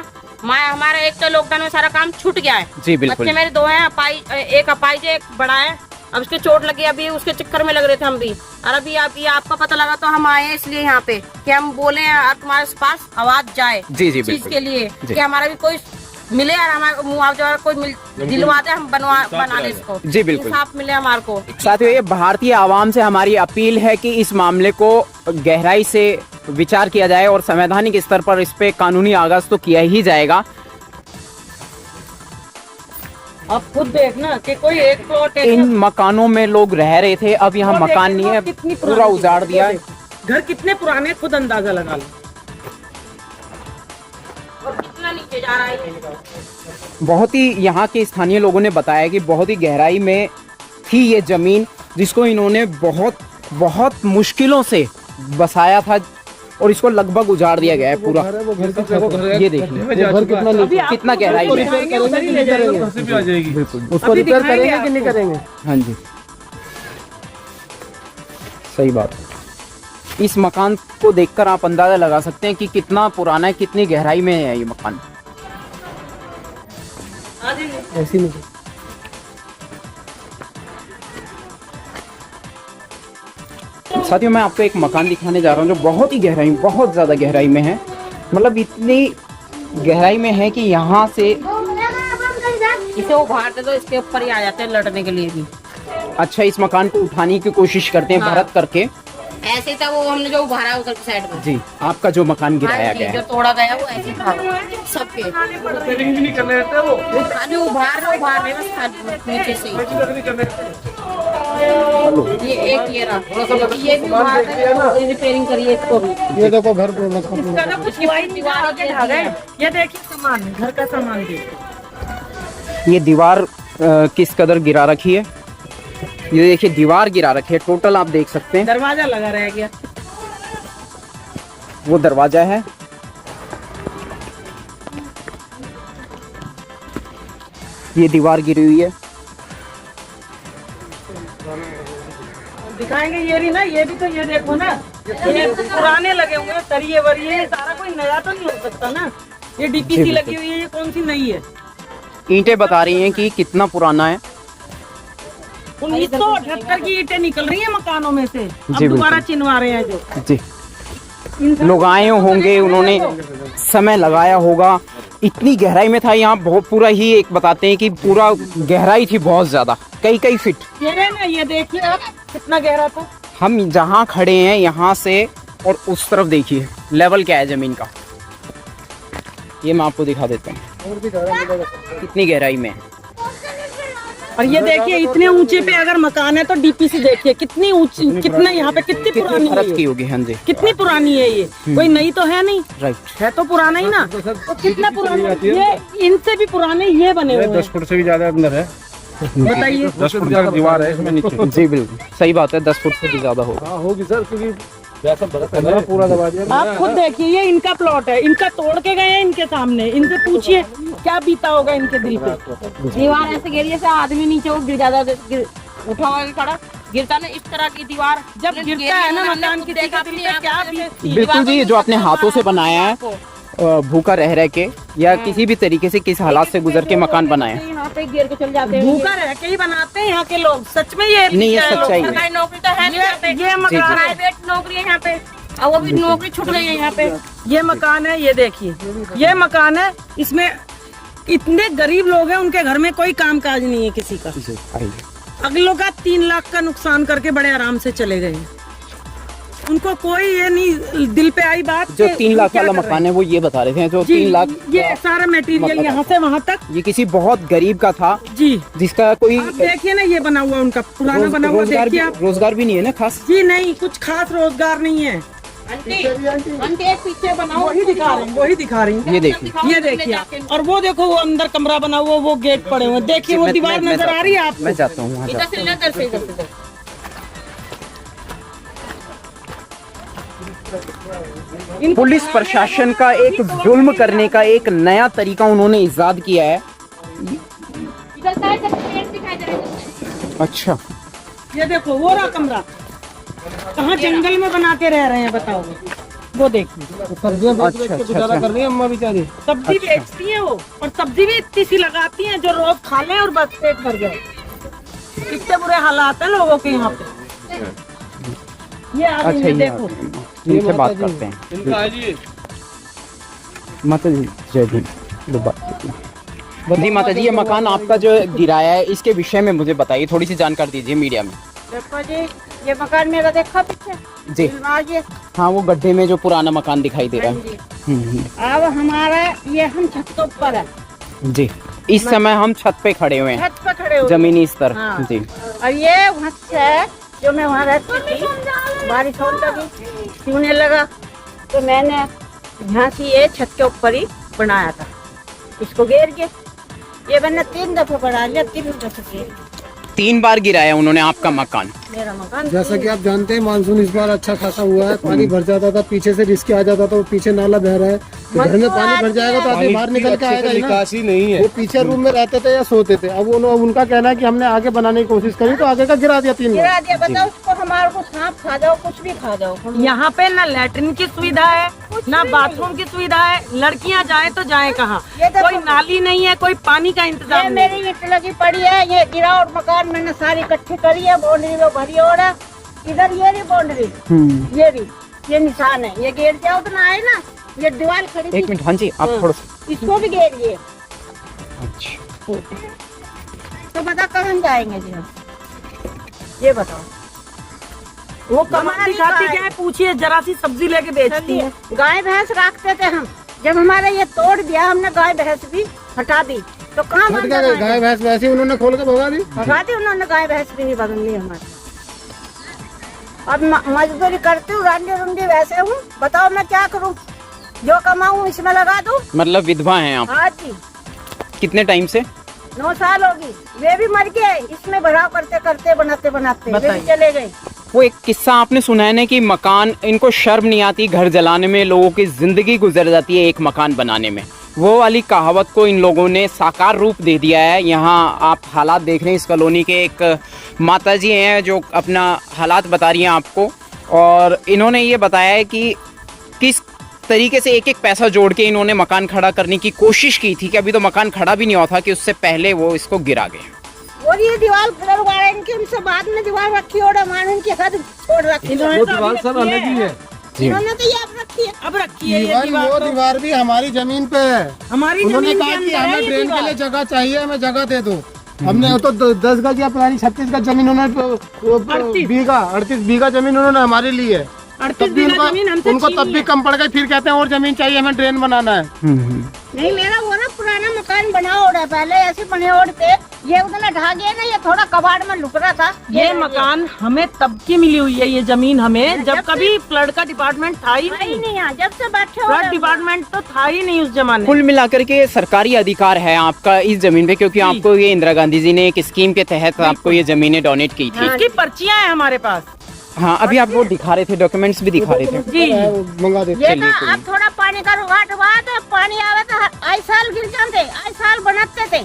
हमारा एक तो लॉकडाउन में सारा काम छूट गया है। जी बिल्कुल। बच्चे मेरे 2 हैं, एक अपाइज है, एक बड़ा है। अब उसके चोट लगी, अभी उसके चक्कर में लग रहे थे हम भी। और अभी आपका पता लगा तो हम आए हैं इसलिए यहाँ पे कि हम बोले तुम्हारे पास आवाज जाए। जी जी, चीज के लिए कि हमारा भी कोई मिले और हमारा मुआवजा कोई दिलवा दे, हम बना ले इसको। जी बिल्कुल, इंसाफ मिले हमारे को। साथियों, ये भारतीय आवाम से हमारी अपील है कि इस मामले को गहराई से विचार किया जाए और संवैधानिक स्तर पर इस पे कानूनी आगाज तो किया ही जाएगा। आप खुद देखना कि कोई एक प्लॉट इन मकानों में लोग रह रहे थे, अब यहाँ मकान नहीं है, पूरा उजाड़ दिया है। घर कितने पुराने, खुद अंदाजा लगा लो। और कितना नीचे जा रहा है। बहुत ही यहाँ के स्थानीय लोगों ने बताया कि बहुत ही गहराई में थी ये जमीन, जिसको इन्होंने बहुत मुश्किलों से बसाया था और इसको लगभग उजाड़ दिया गया है पूरा। ये देखिए घर कितना गहराई में। उसको रिपेयर करेंगे कि नहीं करेंगे? हाँ जी, सही बात। इस मकान को देखकर आप अंदाजा लगा सकते हैं कि कितना पुराना है, कितनी गहराई में है ये मकान। ऐसी नहीं। साथियों, मैं आपको एक मकान दिखाने जा रहा हूँ जो बहुत ही गहराई, बहुत ज़्यादा गहराई में है। मतलब इतनी गहराई में है कि यहाँ से इसे उभारते तो इसके ऊपर ही आ जाते हैं लड़ने के लिए भी। अच्छा, इस मकान को उठाने की कोशिश करते हैं भरत करके। ऐसे था वो, हमने जो उभारा उधर की साइड में। जी, आपका जो मकान गिराया गया जो है, तोड़ा गया वो ऐसे था सबके। रिपेयरिंग भी नहीं करने देते वो। खाली उभार रहे बस नीचे से। ये एक ये रहा, ये भी उभार रहे, रिपेयरिंग करिए इसको भी। ये देखो घर को इसका ना कुछ दीवार आगे ढा गए। ये देखिए सामान, घर का सामान देखिए। ये दीवार किस कदर गिरा रखी है। ये देखिए दीवार गिरा रखी है, टोटल आप देख सकते हैं। दरवाजा लगा रह गया, वो दरवाजा है। ये दीवार गिरी हुई है। दिखाएंगे ये भी ना, ये भी तो ये देखो ना, ये पुराने लगे हुए हैं सरिये वरिये, सारा कोई नया तो नहीं हो सकता ना। ये डीपीसी लगी हुई है, ये कौन सी नई है? ईंटें बता रही हैं कि कितना पुराना है। 1978 की ईंटें निकल रही है मकानों में से, अब जी, दोबारा बिल्कुल। चिनवा रहे हैं जो। जी, लोग आए होंगे, उन्होंने समय लगाया होगा। इतनी गहराई में था यहाँ, बहुत पूरा ही एक बताते हैं कि पूरा गहराई थी बहुत ज्यादा, कई फीट। गहरा ना, ये देखिए आप कितना गहरा था। हम जहाँ खड़े हैं यहाँ से और उस तरफ देखिए लेवल क्या है जमीन का, ये मैं आपको दिखा देता हूँ कितनी गहराई में है। और ये देखिए इतने ऊंचे पे अगर मकान है तो डीपीसी देखिए कितनी ऊंची, कितना यहाँ पे कितनी पुरानी है फर्क की होगी। हाँ जी, कितनी पुरानी है ये, कोई नई तो है नहीं, राइट है तो पुराना ही ना। तो कितना पुराना, ये इनसे भी पुराने ये बने हुए हैं। 10 फुट से भी ज्यादा अंदर है, बताइए। 10 फुट की दीवार है इसमें नीचे। जी बिल्कुल सही बात है, 10 फुट से भी ज्यादा होगा। होगी सर, क्योंकि पूरा दबा दिया। आप खुद देखिए, ये इनका प्लॉट है, इनका तोड़ के गए हैं इनके सामने, इनसे पूछिए क्या बीता होगा इनके दिल पे। दीवार ऐसे गिरी जैसे आदमी नीचे वो गिर जाता, उठा हुआ खड़ा गिरता ना, इस तरह की दीवार जब गिरता है ना मकान की, देखा क्या बिल्कुल जी, जो अपने हाथों से बनाया है, भूखा रह के या किसी भी तरीके से किस हालात से गुजर के मकान बनाए, यहाँ पे गिर के चल जाते हैं। भूखा रह के ही बनाते हैं यहाँ के लोग, सच में ये नहीं, ये सच्चाई है। सरकारी नौकरी तो है नहीं यहाँ पे, ये मकान प्राइवेट नौकरी है यहाँ पे, और वो भी नौकरी छूट गई है यहाँ पे। ये मकान है, ये देखिए ये मकान है, इसमें इतने गरीब लोग हैं, उनके घर में कोई काम काज नहीं है किसी का। अगलों का 3 लाख का नुकसान करके बड़े आराम से चले गए, उनको कोई ये नहीं दिल पे आई बात। जो 3 लाख वाला मकान है वो ये बता रहे थे, जो 3 लाख ये सारा मटेरियल यहाँ से वहाँ तक, ये किसी बहुत गरीब का था जी, जिसका कोई आप देखिए ना, ये बना हुआ उनका पुराना बना हुआ, देखिए आप। रोजगार भी नहीं है ना खास। जी नहीं, कुछ खास रोजगार नहीं है। आंटी एक पीछे बनाओ, वही दिखा रही, वही दिखा रही। ये देखिए, ये देखिए, और वो देखो वो अंदर कमरा बना हुआ, वो गेट पड़े हुए, देखिए वो दीवार नजर आ रही है आपको। मैं जाता हूँ वहाँ इधर से इधर से इधर से। पुलिस प्रशासन का एक जुल्म करने का एक नया तरीका उन्होंने इजाद किया है। इधर से इधर पेड़ दिखाई दे रहे हैं। अच्छा, ये देखो वो रहा कमरा, कहाँ जंगल में बना के रह रहे हैं बताओ। वो देखिए सब्जियां बेच अच्छा, के गुजारा कर रही है अम्मा बेचारी। सब्जी बेचती है वो, और सब्जी भी इतनी सी लगाती हैं जो रोज खा लें और बस पेट भर जाए। कितने बुरे हालात हैं लोगों के यहाँ पे। ये अच्छा, आदमी ये देखो, इनसे बात करते हैं। माता जी जय भीम। जी माता जी, ये मकान आपका जो गिराया है इसके विषय में मुझे बताइए, थोड़ी सी जानकारी दीजिए मीडिया में। देखो जी, ये मकान मेरा देखा पीछे जी, ये हाँ वो गड्ढे में जो पुराना मकान दिखाई दे रहा है। अब हमारा ये हम छत के ऊपर है जी, इस समय हम छत पे खड़े हुए हैं, छत पे खड़े हुए जमीनी स्तर। हाँ। जी, और ये वहाँ से है जो मैं वहाँ रहती थी, बारिश होने लगी, छूने लगा तो मैंने यहाँ से ये छत के ऊपर ही बनाया था, इसको घेर के। ये मैंने 3 दफे बना लिया, 3 दफे 3 बार गिराया उन्होंने आपका मकान। मेरा मकान। जैसा कि आप जानते हैं मानसून इस बार अच्छा खासा हुआ है, पानी भर जाता था, पीछे से रिस्क आ जाता था, वो पीछे नाला बह रहा है, तो घर में पानी भर जाएगा तो आदमी बाहर निकल के आएगा ही ना। निकासी नहीं है। वो पीछे रूम में रहते थे या सोते थे, अब उनका कहना है कि हमने आगे बनाने की कोशिश करी तो आगे का गिरा दिया 3 बार। गिरा दिया, बताओ उसको, हमारे को सांप खा जाओ, कुछ भी खा जाओ। यहाँ पे ना लैट्रिन की सुविधा है, ना बाथरूम की सुविधा है, लड़कियाँ जाए तो जाए कहाँ, ये देखो। कोई नाली नहीं है, कोई पानी का ये इंतजाम नहीं। मेरी ईंट लगी पड़ी है, ये गिरा और मकान मैंने सारी इकट्ठी करी है, बाउंड्री में भरी और है। इधर ये रही बाउंड्री, ये भी ये निशान है, ये घेर जाओ तो ना आए ना, ये दीवार खड़ी थी। 1 मिनट, हाँ जी आप थोड़ा सा। इसको भी घेरिए, अच्छा, तो बता कहाँ जाएंगे जी हम, ये बताओ। वो कमाना दिखाती क्या है, पूछिए, जरा सी सब्जी लेके बेचती है। गाय भैंस रखते थे हम, जब हमारा ये तोड़ दिया हमने गाय भैंस भी हटा दी, तो कहाँ हट बांधा गया, गाय गाय भैंस वैसे ही उन्होंने खोल के भगा दी। भगा दी उन्होंने, गाय भैंस भी नहीं बदल ली हमारी। अब मजदूरी करती हूँ, रांडी रुंडी वैसे हूँ, बताओ मैं क्या करूँ, जो कमाऊँ इसमें लगा दूँ। मतलब विधवा हैं आप? हाँ जी, कितने टाइम से? 9 साल होगी, वे भी मर गए, इसमें भराव करते करते बनाते बनाते वे भी चले गए। वो एक किस्सा आपने सुना है ना कि मकान, इनको शर्म नहीं आती घर जलाने में, लोगों की जिंदगी गुजर जाती है एक मकान बनाने में। वो वाली कहावत को इन लोगों ने साकार रूप दे दिया है। यहाँ आप हालात देख रहे हैं, इस कॉलोनी के एक माताजी हैं जो अपना हालात बता रही हैं आपको, और इन्होंने ये बताया है कि किस तरीके से एक एक पैसा जोड़ के इन्होंने मकान खड़ा करने की कोशिश की थी, कि अभी तो मकान खड़ा भी नहीं हुआ था कि उससे पहले वो इसको गिरा गए। और ये दीवार इनकी उनसे बाद में दीवार रखी और मान उनकी हद छोड़ रखी। वो दीवार सर अलग ही है, इन्होंने तो ये अब रखी है। अब रखी है ये इवन दीवार वो तो। दीवार भी हमारी जमीन पे है। हमारी उन्होंने जमीन के कहा कि अंदर है हमें ये ड्रेन के लिए दीवार। जगह चाहिए, हमें जगह दे दो। हमने तो 10 गज या पुरानी 36 गज जमीन उन्होंने 38 बीघा जमीन उन्होंने हमारे लिए है। 38 तब भी बीघा जमीन हमसे उनको छीनी तब भी है। कम पड़ गई, फिर कहते हैं और जमीन चाहिए हमें, ड्रेन बनाना है। नहीं मेरा वो ना पुराना मकान बना हो रहा है, पहले ऐसे बने ओढ़ के ये उतना ढा गया ना, ये थोड़ा कबाड़ में लुक रहा था। ये मकान हमें तब की मिली हुई है, ये जमीन हमें जब कभी फ्लड का डिपार्टमेंट था ही नहीं। नहीं यहाँ जब से बैठे हो फ्लड डिपार्टमेंट तो था ही नहीं उस जमाने में। कुल मिलाकर के सरकारी अधिकार है आपका इस जमीन पे, क्योंकि आपको ये इंदिरा गांधी जी ने एक स्कीम के तहत आपको ये जमीनें डोनेट की थी। इसकी पर्चियां हैं हमारे पास। हाँ, अभी आप वो दिखा रहे थे, डॉक्यूमेंट्स भी दिखा रहे थे। जी मंगा देते। ये चलिए, ना कोई अब थोड़ा पानी का रुकावट हुआ तो पानी आवे तो आई साल गिर जाते, आई साल बनाते थे।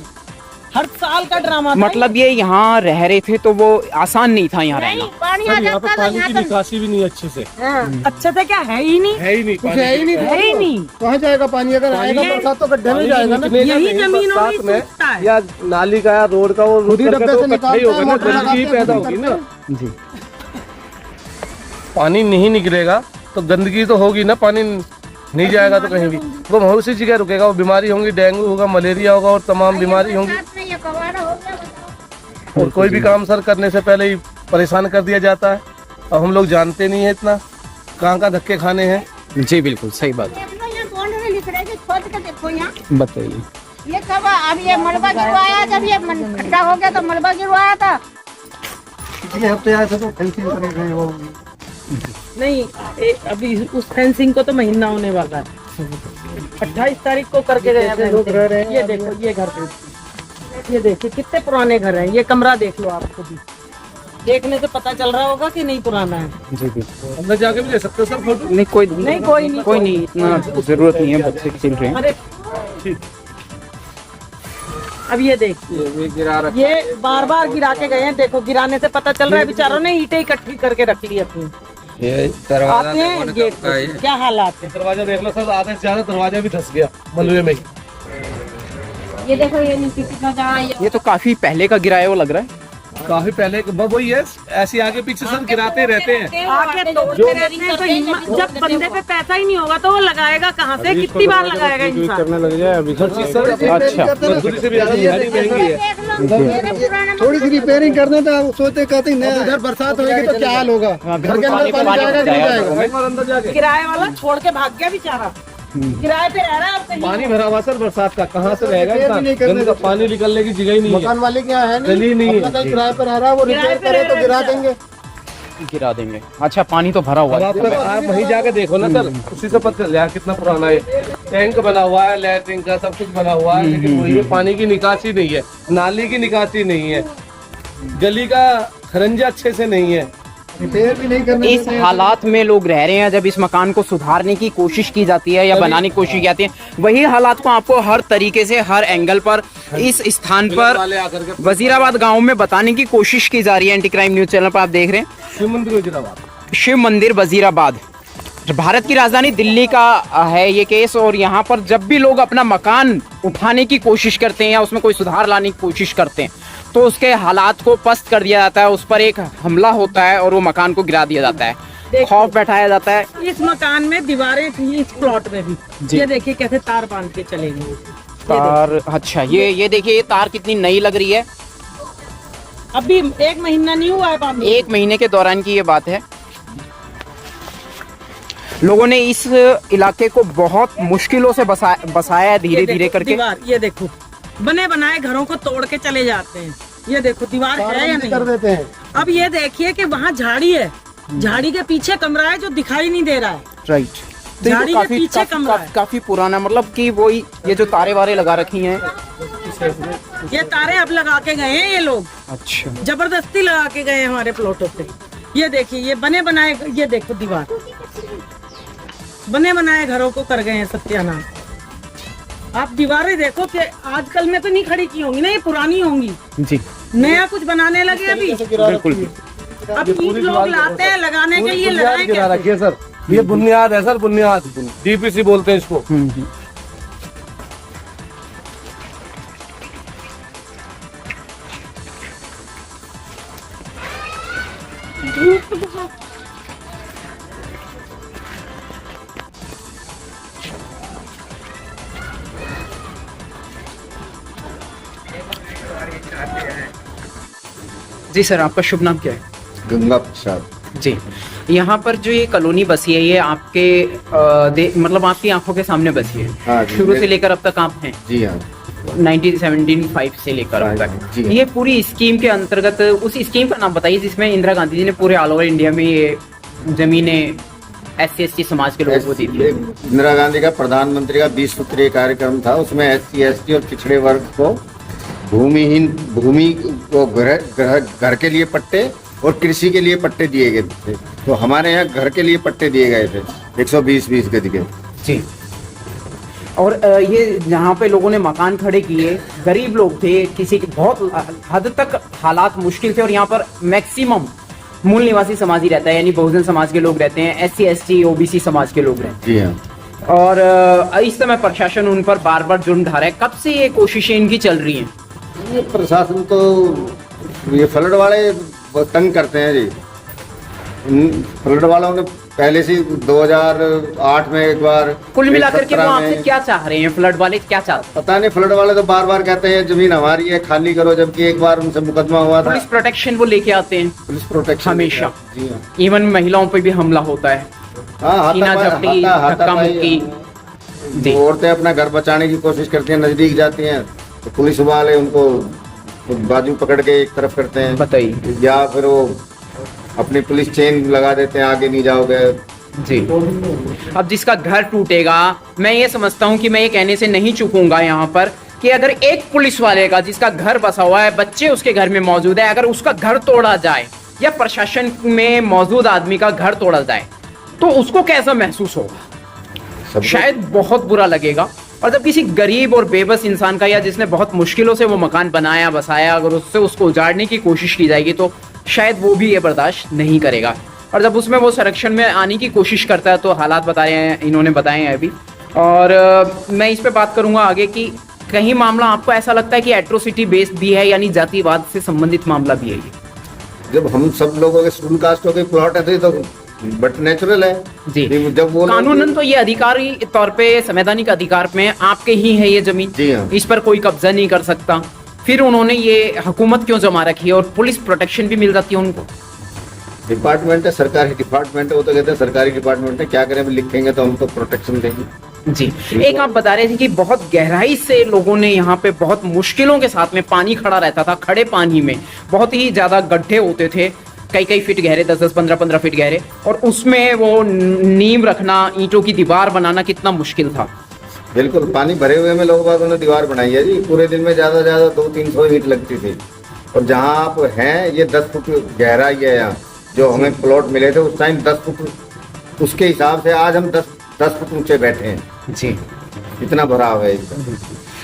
हर साल का ड्रामा था। मतलब ये यहाँ रह रहे थे तो वो आसान नहीं था यहाँ नहीं रहना। पानी आ जाता था यहाँ तो। निकासी भी नहीं अच्छे से अच्छा था क्या, है ही नहीं, है ही नहीं, कुछ है ही नहीं, है ही नहीं। कहाँ जाएगा पानी? अगर आएगा बरसात तो गड्ढे में जाएगा ना। यही जमीनों में सूखता है। या नाली का या रोड का वो खुद ही डब्बे से निकालते हैं, मोटर लगाते हैं, पैदा होगी ना। जी, पानी नहीं निकलेगा तो गंदगी तो होगी ना, पानी नहीं जाएगा तो कहीं भी वो उसी जगह रुकेगा, वो बीमारी होंगी, डेंगू होगा, मलेरिया होगा और तमाम बीमारी होंगी। ये कबाड़ा हो गया बताओ। और कोई भी काम सर करने से पहले ही परेशान कर दिया जाता है, और हम लोग जानते नहीं है इतना कहाँ कहाँ धक्के खाने हैं। जी बिल्कुल सही बात देख लो यहाँ कौन है लिख रहे थे, खोद के देखो यहाँ। बताइए। ये कब अब ये मलबा गिरवाया, जब ये खड्डा हो गया तो मलबा गिरवाया था। पिछले हफ्ते आए थे तो फेंसिंग करे गए वो। नहीं अभी उस फेंसिंग को तो महीना होने वाला है। 28 तारीख को करके गए हैं लोग रह रहे हैं। ये देखो ये घर पे, ये देखिए कितने पुराने घर हैं। ये कमरा देख लो, आपको भी देखने से पता चल रहा होगा कि नहीं पुराना है। जी बिल्कुल। अंदर जाके भी ले सकते हो सर फोटो। नहीं कोई नहीं कोई नहीं, कोई नहीं, इतना जरूरत नहीं है, बच्चे खेल रहे हैं। अरे अब ये देखिए, ये बार बार गिरा के गए हैं। देखो गिराने से पता चल रहा है बेचारों ने ईंटें इकट्ठी करके रख ली अपनी। आते हैं गेट पे, क्या हालात है। दरवाजा देख लो सर, आधे से ज्यादा दरवाजा भी धस गया मलबे में ही। ये देखो ये नीचे कितना जहाँ ये तो काफी पहले का गिराया हुआ लग रहा है। काफी पहले वही है, ऐसे आगे पीछे सर गिराते रहते हैं। आके तोड़ते रहते हैं, तो जब बंदे पे पैसा ही नहीं होगा तो वो लगाएगा कहाँ से, कितनी बार लगाएगा इंसान। करने लग जाए अभी अच्छा, मजदूरी से भी ज्यादा दिहाड़ी महंगी है। देख लो मेरे पुराना थोड़ी सी रिपेयरिंग कर दें तो सोचते कहते हैं नहीं, इधर बरसात होगी तो क्या हाल होगा, घर के अंदर पानी जाएगा कि नहीं जाएगा। अंदर जाके किराए वाला छोड़ के भाग गया बेचारा, किराए पे रह रहा है अब कहीं। पानी भरा हुआ सर बरसात का, कहाँ से रहेगा रिपेयर भी नहीं करने गंदगा, पानी निकलने की जगह ही नहीं है। मकान मालिक यहाँ है गली नहीं है। अपना कहीं किराए पर रह रहा है, वो किराए रिपेयर पे करे रह तो रहा गिरा है देंगे। गिरा देंगे। अच्छा, पानी तो भरा हुआ अब है। आप वहीं जाके देखो ना सर, उसी से पता चल जाएगा कितना पुराना है। टैंक बना हुआ है, लैट्रिन का सब कुछ बना हुआ है, लेकिन वही पानी की निकासी नहीं है, नाली की निकासी नहीं है, गली का खरंजा अच्छे से नहीं है। रिपेयर भी नहीं करने इस हालात में लोग रह रहे हैं। जब इस मकान को सुधारने की कोशिश की जाती है या बनाने की कोशिश की जाती है, वही हालात को आपको हर तरीके से, हर एंगल पर, इस स्थान पर वाले आकर के वजीराबाद गांव में बताने की कोशिश की जा रही है। एंटी क्राइम न्यूज चैनल पर आप देख रहे हैं शिव मंदिर वजीराबाद। शिव मंदिर वजीराबाद, भारत की राजधानी दिल्ली का है ये केस। और यहाँ पर जब भी लोग अपना मकान उठाने की कोशिश करते हैं या उसमें कोई सुधार लाने की कोशिश करते हैं तो उसके हालात को पस्त कर दिया जाता है, उस पर एक हमला होता है और वो मकान को गिरा दिया जाता है, खौफ बैठाया जाता है। इस मकान में दीवारें थी, इस प्लॉट में भी। ये देखिए कैसे तार बांध के चले गए तार। अच्छा, ये देखिए, ये तार कितनी नई लग रही है। अभी 1 महीना नहीं हुआ है बांधे। 1 महीने के दौरान की ये बात है। लोगों ने इस इलाके को बहुत मुश्किलों से बसाया है, धीरे धीरे करके। दीवार ये देखो, बने बनाए घरों को तोड़ के चले जाते हैं। ये देखो दीवार है या कर नहीं। देते हैं। अब ये देखिए कि वहाँ झाड़ी है, झाड़ी के पीछे कमरा है जो दिखाई नहीं दे रहा है। राइट, तो झाड़ी के पीछे कमरा है। काफी पुराना, मतलब कि वही ये जो तारे वारे लगा रखी हैं। ये तारे अब लगा के गए हैं ये लोग, अच्छा, जबरदस्ती लगा के गए हैं हमारे प्लॉटों पे। ये देखिए, ये बने बनाए, ये देखो दीवार, बने बनाए घरों को कर गए हैं सत्यानाश। आप दीवारें देखो कि आजकल में तो नहीं खड़ी की होंगी ना, ये पुरानी होंगी। जी नया कुछ बनाने लगे अभी। बिल्कुल। अब ईंट लोग लाते हैं लगाने के लिए, लगाए गिरा कैसे? रखिए सर, ये बुनियाद है सर, बुनियाद डीपीसी बोलते हैं इसको। जी सर, आपका शुभ नाम क्या है? गंगा प्रसाद। जी, यहाँ पर जो ये कॉलोनी बसी है ये आपके मतलब आपकी आंखों के सामने बसी है? हाँ जी, शुरू से लेकर अब तक आप हैं? जी हाँ। 1975 से लेकर अब तक। जी। ये पूरी स्कीम के अंतर्गत उस स्कीम का नाम बताइए जिसमें इंदिरा गांधी जी ने पूरे ऑल ओवर इंडिया में ये जमीनें SC/ST समाज के लोगों को दी थी। इंदिरा गांधी का प्रधानमंत्री का 20 सूत्रीय कार्यक्रम था, उसमें SC/ST और पिछड़े वर्ग को भूमि को घर के लिए पट्टे और कृषि के लिए पट्टे दिए गए थे। तो हमारे यहाँ घर के लिए पट्टे दिए गए थे 120 गज के। जी। और ये जहाँ पे लोगों ने मकान खड़े किए, गरीब लोग थे, किसी के बहुत हद तक हालात मुश्किल थे और यहाँ पर मैक्सिमम मूल निवासी समाज ही रहता है, यानी बहुजन समाज के लोग रहते हैं, SC/ST OBC समाज के लोग रहते हैं। जी हाँ। और इस समय प्रशासन उन पर बार बार जुर्म ढा रहा है। कब से ये कोशिशें इनकी चल रही हैं? ये प्रशासन तो ये फ्लड वाले बहुत तंग करते हैं जी। फ्लड वालों ने पहले से 2008 में एक बार, कुल मिलाकर के वो आपसे क्या चाह रहे हैं? फ्लड वाले क्या चाहते हैं? पता नहीं, फ्लड वाले तो बार बार कहते हैं जमीन हमारी है, खाली करो, जबकि एक बार उनसे मुकदमा हुआ था। पुलिस प्रोटेक्शन वो लेके आते हैं पुलिस प्रोटेक्शन हमेशा। जी हाँ। इवन महिलाओं पे भी हमला होता है, हाँ, झपटी, धक्का मुक्की। जी। औरतें अपना घर बचाने की कोशिश करती हैं, नजदीक जाती हैं तो पुलिस वाले उनको बाजू पकड़ के एक तरफ करते हैं। बताइए। या फिर वो अपनी पुलिस चेन लगा देते हैं, आगे नहीं जाओगे। जी। अब जिसका घर टूटेगा, मैं ये समझता हूँ कि मैं ये कहने से नहीं चूकूंगा यहाँ पर कि अगर एक पुलिस वाले का जिसका घर बसा हुआ है, बच्चे उसके घर में मौजूद है, अगर उसका घर तोड़ा जाए या प्रशासन में मौजूद आदमी का घर तोड़ा जाए तो उसको कैसा महसूस होगा? शायद बहुत बुरा लगेगा। और जब किसी गरीब और बेबस इंसान का या जिसने बहुत मुश्किलों से वो मकान बनाया बसाया, अगर उससे उसको उजाड़ने की कोशिश की जाएगी तो शायद वो भी ये बर्दाश्त नहीं करेगा। और जब उसमें वो संरक्षण में आने की कोशिश करता है तो हालात बताए हैं, इन्होंने बताए हैं अभी। और मैं इस पे बात करूंगा आगे कि कहीं मामला आपको ऐसा लगता है कि एट्रोसिटी बेस्ड भी है, यानी जातिवाद से संबंधित मामला भी है ये? जब हम सब लोगों के शेड्यूल कास्टों के प्लॉट है तो बट नेचुरल है जी। जब वो कानूनन तो ये अधिकारी तौर पे संवैधानिक अधिकार में आपके ही है ये जमीन। जी हाँ। इस पर कोई कब्जा नहीं कर सकता। फिर उन्होंने ये हुकूमत क्यों जमा रखी है और पुलिस प्रोटेक्शन भी मिल जाती है उनको? डिपार्टमेंट है, सरकारी डिपार्टमेंट है, वो तो कहते हैं सरकारी डिपार्टमेंट है, क्या करें, लिखेंगे तो हम तो प्रोटेक्शन देंगे। जी। एक आप बता रहे थे कि बहुत गहराई से लोगों ने यहाँ पे बहुत मुश्किलों के साथ में पानी खड़ा रहता था, खड़े पानी में बहुत ही ज्यादा गड्ढे होते थे, कई फीट गहरे, 10-10, 15-15 फीट गहरे, और उसमें वो नींव रखना, ईंटों की दीवार बनाना कितना मुश्किल था। बिल्कुल, पानी भरे हुए में लोग बागों ने दीवार बनाई है जी। पूरे दिन में ज्यादा 200-300 ईंट लगती थी। और जहाँ आप हैं ये 10 फुट गहरा ही है। यहाँ जो हमें प्लॉट मिले थे उस टाइम 10 फुट, उसके हिसाब से आज हम 10 फुट ऊंचे बैठे हैं जी। इतना भरा हुआ है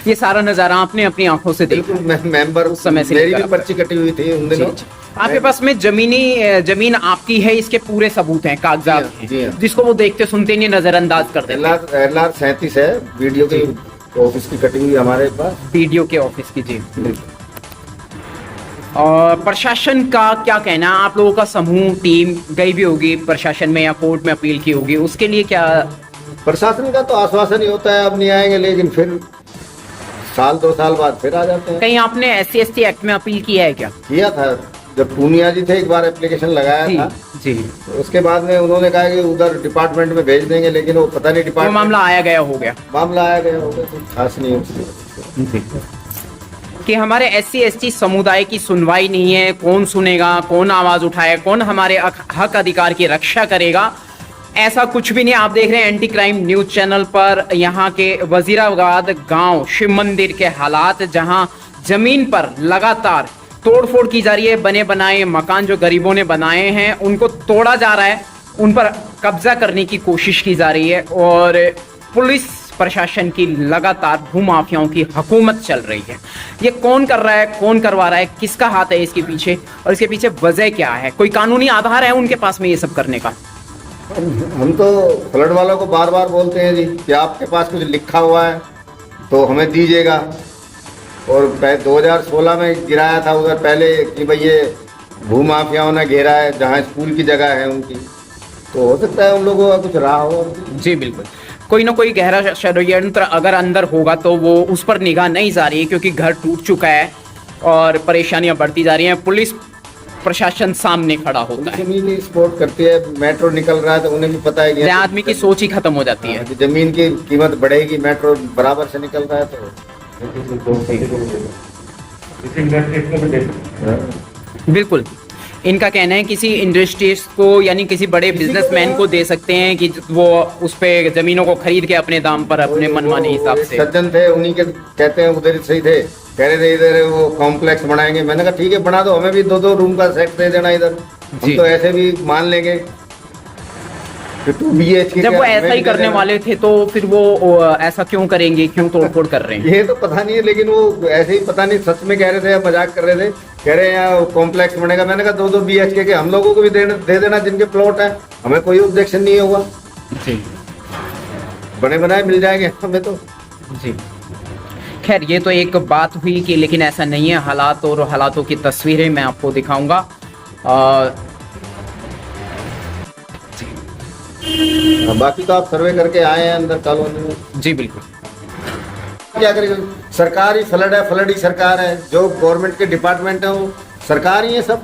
ये सारा नजारा आपने अपनी आंखों से देखा? बिल्कुल, मेंबर उस समय से मेरी भी पर्ची कटी हुई थी उन दिनों। आपके पास में जमीन आपकी है, इसके पूरे सबूत हैं, कागजात हैं, जिसको वो देखते सुनते नहीं, नजरअंदाज करते। LR 37 है, वीडियो के ऑफिस की कटी हुई हमारे पास, वीडियो के ऑफिस की। जी। और प्रशासन का क्या कहना है? आप लोगों का समूह टीम गई भी होगी प्रशासन में या कोर्ट में अपील की होगी, उसके लिए क्या? प्रशासन का तो आश्वासन ही होता है अब नहीं आएंगे, लेकिन फिर 1-2 साल बाद फिर आ जाते हैं। कहीं आपने SC/ST एक्ट में अपील किया है क्या? किया था, जब पूनिया जी थे एक बार एप्लीकेशन लगाया था जी। उसके बाद में उन्होंने कहा कि उधर डिपार्टमेंट में भेज देंगे, लेकिन वो पता नहीं डिपार्टमेंट, मामला आया गया हो गया, खास नहीं उसकी कि हमारे SC/ST समुदाय की सुनवाई नहीं है। कौन सुनेगा, कौन आवाज उठाए, कौन हमारे हक अधिकार की रक्षा करेगा? ऐसा कुछ भी नहीं। आप देख रहे हैं एंटी क्राइम न्यूज चैनल पर यहाँ के वजीराबाद गांव शिव मंदिर के हालात, जहां जमीन पर लगातार तोड़फोड़ की जा रही है। बने बनाए मकान जो गरीबों ने बनाए हैं उनको तोड़ा जा रहा है, उन पर कब्जा करने की कोशिश की जा रही है और पुलिस प्रशासन की लगातार भूमाफियाओं की हुकूमत चल रही है। ये कौन कर रहा है, कौन करवा रहा है, किसका हाथ है इसके पीछे और इसके पीछे वजह क्या है? कोई कानूनी आधार है उनके पास में ये सब करने का? हम तो फ्लड वालों को बार बार बोलते हैं जी कि आपके पास कुछ लिखा हुआ है तो हमें दीजिएगा। और 2016 में गिराया था उधर पहले कि भाई ये भूमाफियाओं ने घेरा है, जहाँ स्कूल की जगह है उनकी, तो हो सकता है उन लोगों का कुछ रहा हो। जी बिल्कुल, कोई ना कोई गहरा षड्यंत्र अगर अंदर होगा तो वो उस पर निगाह नहीं जा रही है, क्योंकि घर टूट चुका है और परेशानियां बढ़ती जा रही हैं। पुलिस प्रशासन सामने खड़ा होता है। जमीन ही सपोर्ट करती है, मेट्रो निकल रहा है तो उन्हें भी पता है कि आदमी की सोच ही खत्म हो जाती है। जमीन की कीमत बढ़ेगी, मेट्रो बराबर से निकल रहा है तो बिल्कुल, इनका कहना है किसी इंडस्ट्रीज को यानी किसी बड़े बिजनेसमैन को दे सकते हैं कि वो उस पे जमीनों को खरीद के अपने दाम पर अपने मनमाने हिसाब से। सज्जन थे, उन्हीं के कहते हैं उधर सही थे, कह रहे थे इधर वो कॉम्प्लेक्स बनाएंगे। मैंने कहा ठीक है बना दो, हमें भी 2-2 रूम का सेट दे देना इधर, हम तो ऐसे भी मान लेंगे। जब वो ऐसा ही करने वाले थे तो फिर वो ऐसा क्यों करेंगे, क्यों तोड़फोड़ कर रहे हैं, ये तो पता नहीं है, लेकिन वो ऐसे ही पता नहीं सच में कह रहे थे या मजाक कर रहे थे। कह रहे हैं यहाँ कॉम्प्लेक्स बनेगा। मैंने कहा 2-2 BHK के हम लोगों को भी दे देना जिनके प्लॉट है, हमें कोई ऑब्जेक्शन नहीं होगा। बने बनाए मिल जाएंगे हमें तो। जी खैर, ये तो एक बात हुई कि लेकिन ऐसा नहीं है। हालात और हालातों की तस्वीरें मैं आपको दिखाऊंगा। बाकी तो आप सर्वे करके आए हैं अंदर कॉलोनी में। जी बिल्कुल। क्या करेंगे, सरकार ही फ्लड है, फ्लड ही सरकार है, जो गवर्नमेंट के डिपार्टमेंट है वो सरकार ही है सब।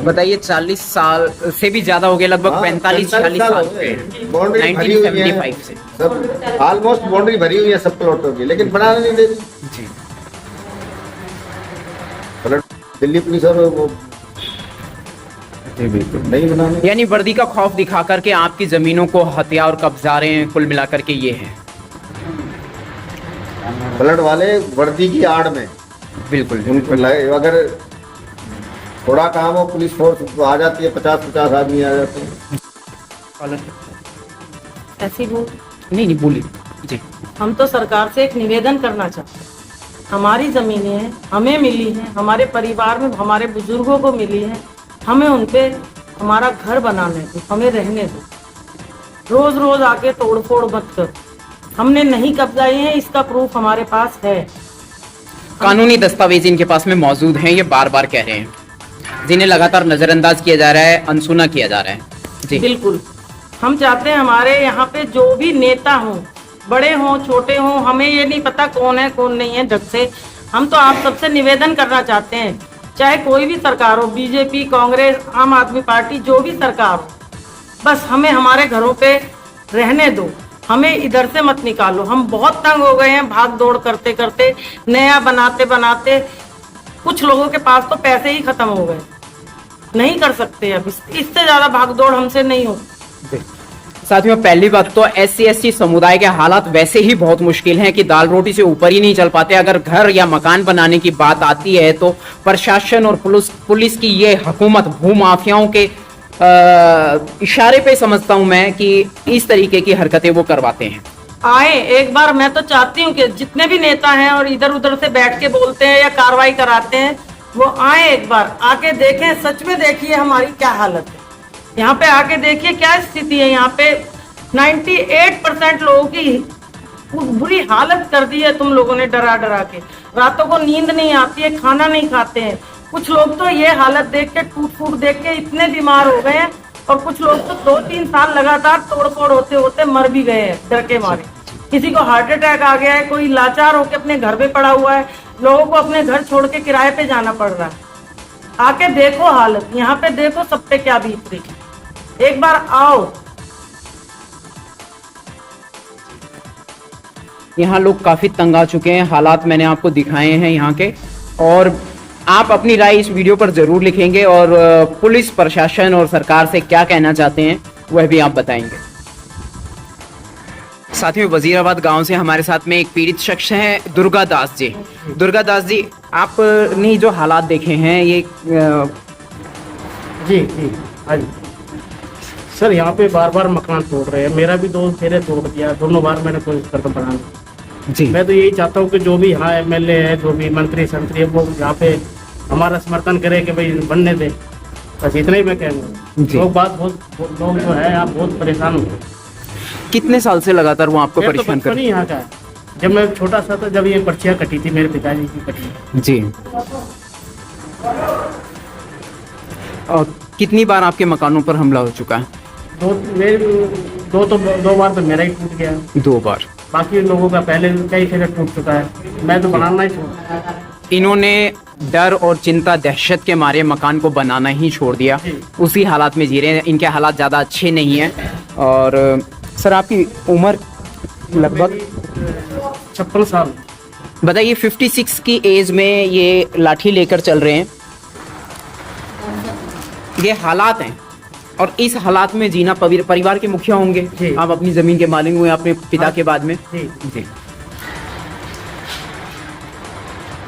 बताइए 40 साल से भी ज्यादा हो गया, लगभग 45-46 साल पे, बाउंड्री भरी हुई है 1975 से सब, ऑलमोस्ट बाउंड्री भरी हुई है सब प्लॉटों की, लेकिन बनाने नहीं देती। जी फ्लड दिल्ली पुलिस और वो नहीं बनाने, यानी वर्दी का खौफ दिखा करके आपकी जमीनों को हत्या और कब्जा रहे हैं। कुल मिलाकर के ये है फ्लड वाले वर्दी की आड़ में। बिल्कुल। अगर थोड़ा काम हो पुलिस फोर्स आ जाती है, 50-50 आदमी आ जाते हैं। ऐसी बोल नहीं बोली जी। हम तो सरकार से एक निवेदन करना चाहते हैं, हमारी जमीनें हैं, हमें मिली हैं, हमारे परिवार में हमारे बुजुर्गों को मिली है, हमें उन पे हमारा घर बनाने दो, हमें रहने दो। रोज रोज आके तोड़फोड़ मत करो, हमने नहीं कब्जाई है, इसका प्रूफ हमारे पास है। कानूनी दस्तावेज इनके पास में मौजूद हैं, ये बार बार कह रहे हैं, जिन्हें लगातार नजरअंदाज किया जा रहा है, अनसुना किया जा रहा है। जी बिल्कुल, हम चाहते हैं हमारे यहाँ पे जो भी नेता हों, बड़े हों छोटे हों, हमें ये नहीं पता कौन है कौन नहीं है जब से। हम तो आप सबसे निवेदन करना चाहते हैं, चाहे कोई भी सरकार हो, बीजेपी, कांग्रेस, आम आदमी पार्टी, जो भी सरकार हो, बस हमें हमारे घरों पे रहने दो, हमें इधर से मत निकालो। हम बहुत तंग हो गए हैं भाग दौड़ करते करते, नया बनाते बनाते। कुछ लोगों के पास तो पैसे ही खत्म हो गए, नहीं कर सकते अब इससे ज्यादा भाग दौड़ हमसे नहीं हो। साथियों, पहली बात तो SC/ST समुदाय के हालात वैसे ही बहुत मुश्किल हैं कि दाल रोटी से ऊपर ही नहीं चल पाते। अगर घर या मकान बनाने की बात आती है तो प्रशासन और पुलिस की ये हुकूमत भूमाफियाओं के इशारे पे समझता हूं मैं कि इस तरीके की हरकतें वो करवाते हैं। आए एक बार, मैं तो चाहती हूँ कि जितने भी नेता हैं और इधर उधर से बैठ के बोलते हैं या कार्रवाई कराते हैं, वो आए एक बार, आके देखें, सच में देखिए हमारी क्या हालत है। यहाँ पे आके देखिए क्या स्थिति है। यहाँ पे 98% लोगों की बुरी हालत कर दी है तुम लोगों ने, डरा डरा के। रातों को नींद नहीं आती है, खाना नहीं खाते हैं। कुछ लोग तो ये हालत देख के, टूट फूट देख के इतने बीमार हो गए हैं, और कुछ लोग तो 2-3 साल लगातार तोड़फोड़ होते होते मर भी गए हैं डर के मारे। किसी को हार्ट अटैक आ गया है, कोई लाचार होके अपने घर पे पड़ा हुआ है, लोगों को अपने घर छोड़ के किराए पे जाना पड़ रहा है। आके देखो हालत, यहाँ पे देखो सब पे क्या बीत रही है, एक बार आओ। यहाँ लोग काफी तंग आ चुके हैं, हालात मैंने आपको दिखाए हैं यहाँ के, और आप अपनी राय इस वीडियो पर जरूर लिखेंगे और पुलिस प्रशासन और सरकार से क्या कहना चाहते हैं वह भी आप बताएंगे। साथियों, वजीराबाद गांव से हमारे साथ में एक पीड़ित शख्स हैं, दुर्गा दास जी। दुर्गा दास जी, आपने जो हालात देखे हैं ये जी जी हाँ जी सर, यहाँ पे बार बार मकान तोड़ रहे हैं। मेरा भी 2 फेरे तोड़ दिया, दोनों बार मैंने कोशिश करता बनाने जी। मैं तो यही चाहता हूँ कि जो भी यहाँ MLA है, जो भी मंत्री संतरी है, वो यहाँ पे हमारा समर्थन करे कि भाई बनने दे, बस इतना ही मैं कहूँगा। लोग जो है आप बहुत परेशान हो गए। कितने साल से लगातार वो आपको परेशान कर? यहाँ का है, जब मैं छोटा सा था, जब ये पर्चियाँ कटी थी, मेरे पिताजी की कटी जी। और कितनी बार आपके मकानों पर हमला हो चुका है? 2 बार तो मेरा ही टूट गया। 2 बार। बाकी लोगों का पहले कई फेरे टूट चुका है, मैं तो बनाना ही छोड़। इन्होंने डर और चिंता दहशत के मारे मकान को बनाना ही छोड़ दिया, उसी हालात में जी रहे हैं। इनके हालात ज़्यादा अच्छे नहीं हैं। और सर आपकी उम्र लगभग 56 साल। बताइए, 56 की एज में ये लाठी लेकर चल रहे हैं, ये हालात हैं। और इस हालात में जीना, परिवार के मुखिया होंगे जी। आप, अपनी ज़मीन के मालिक हुए अपने पिता के बाद में जी।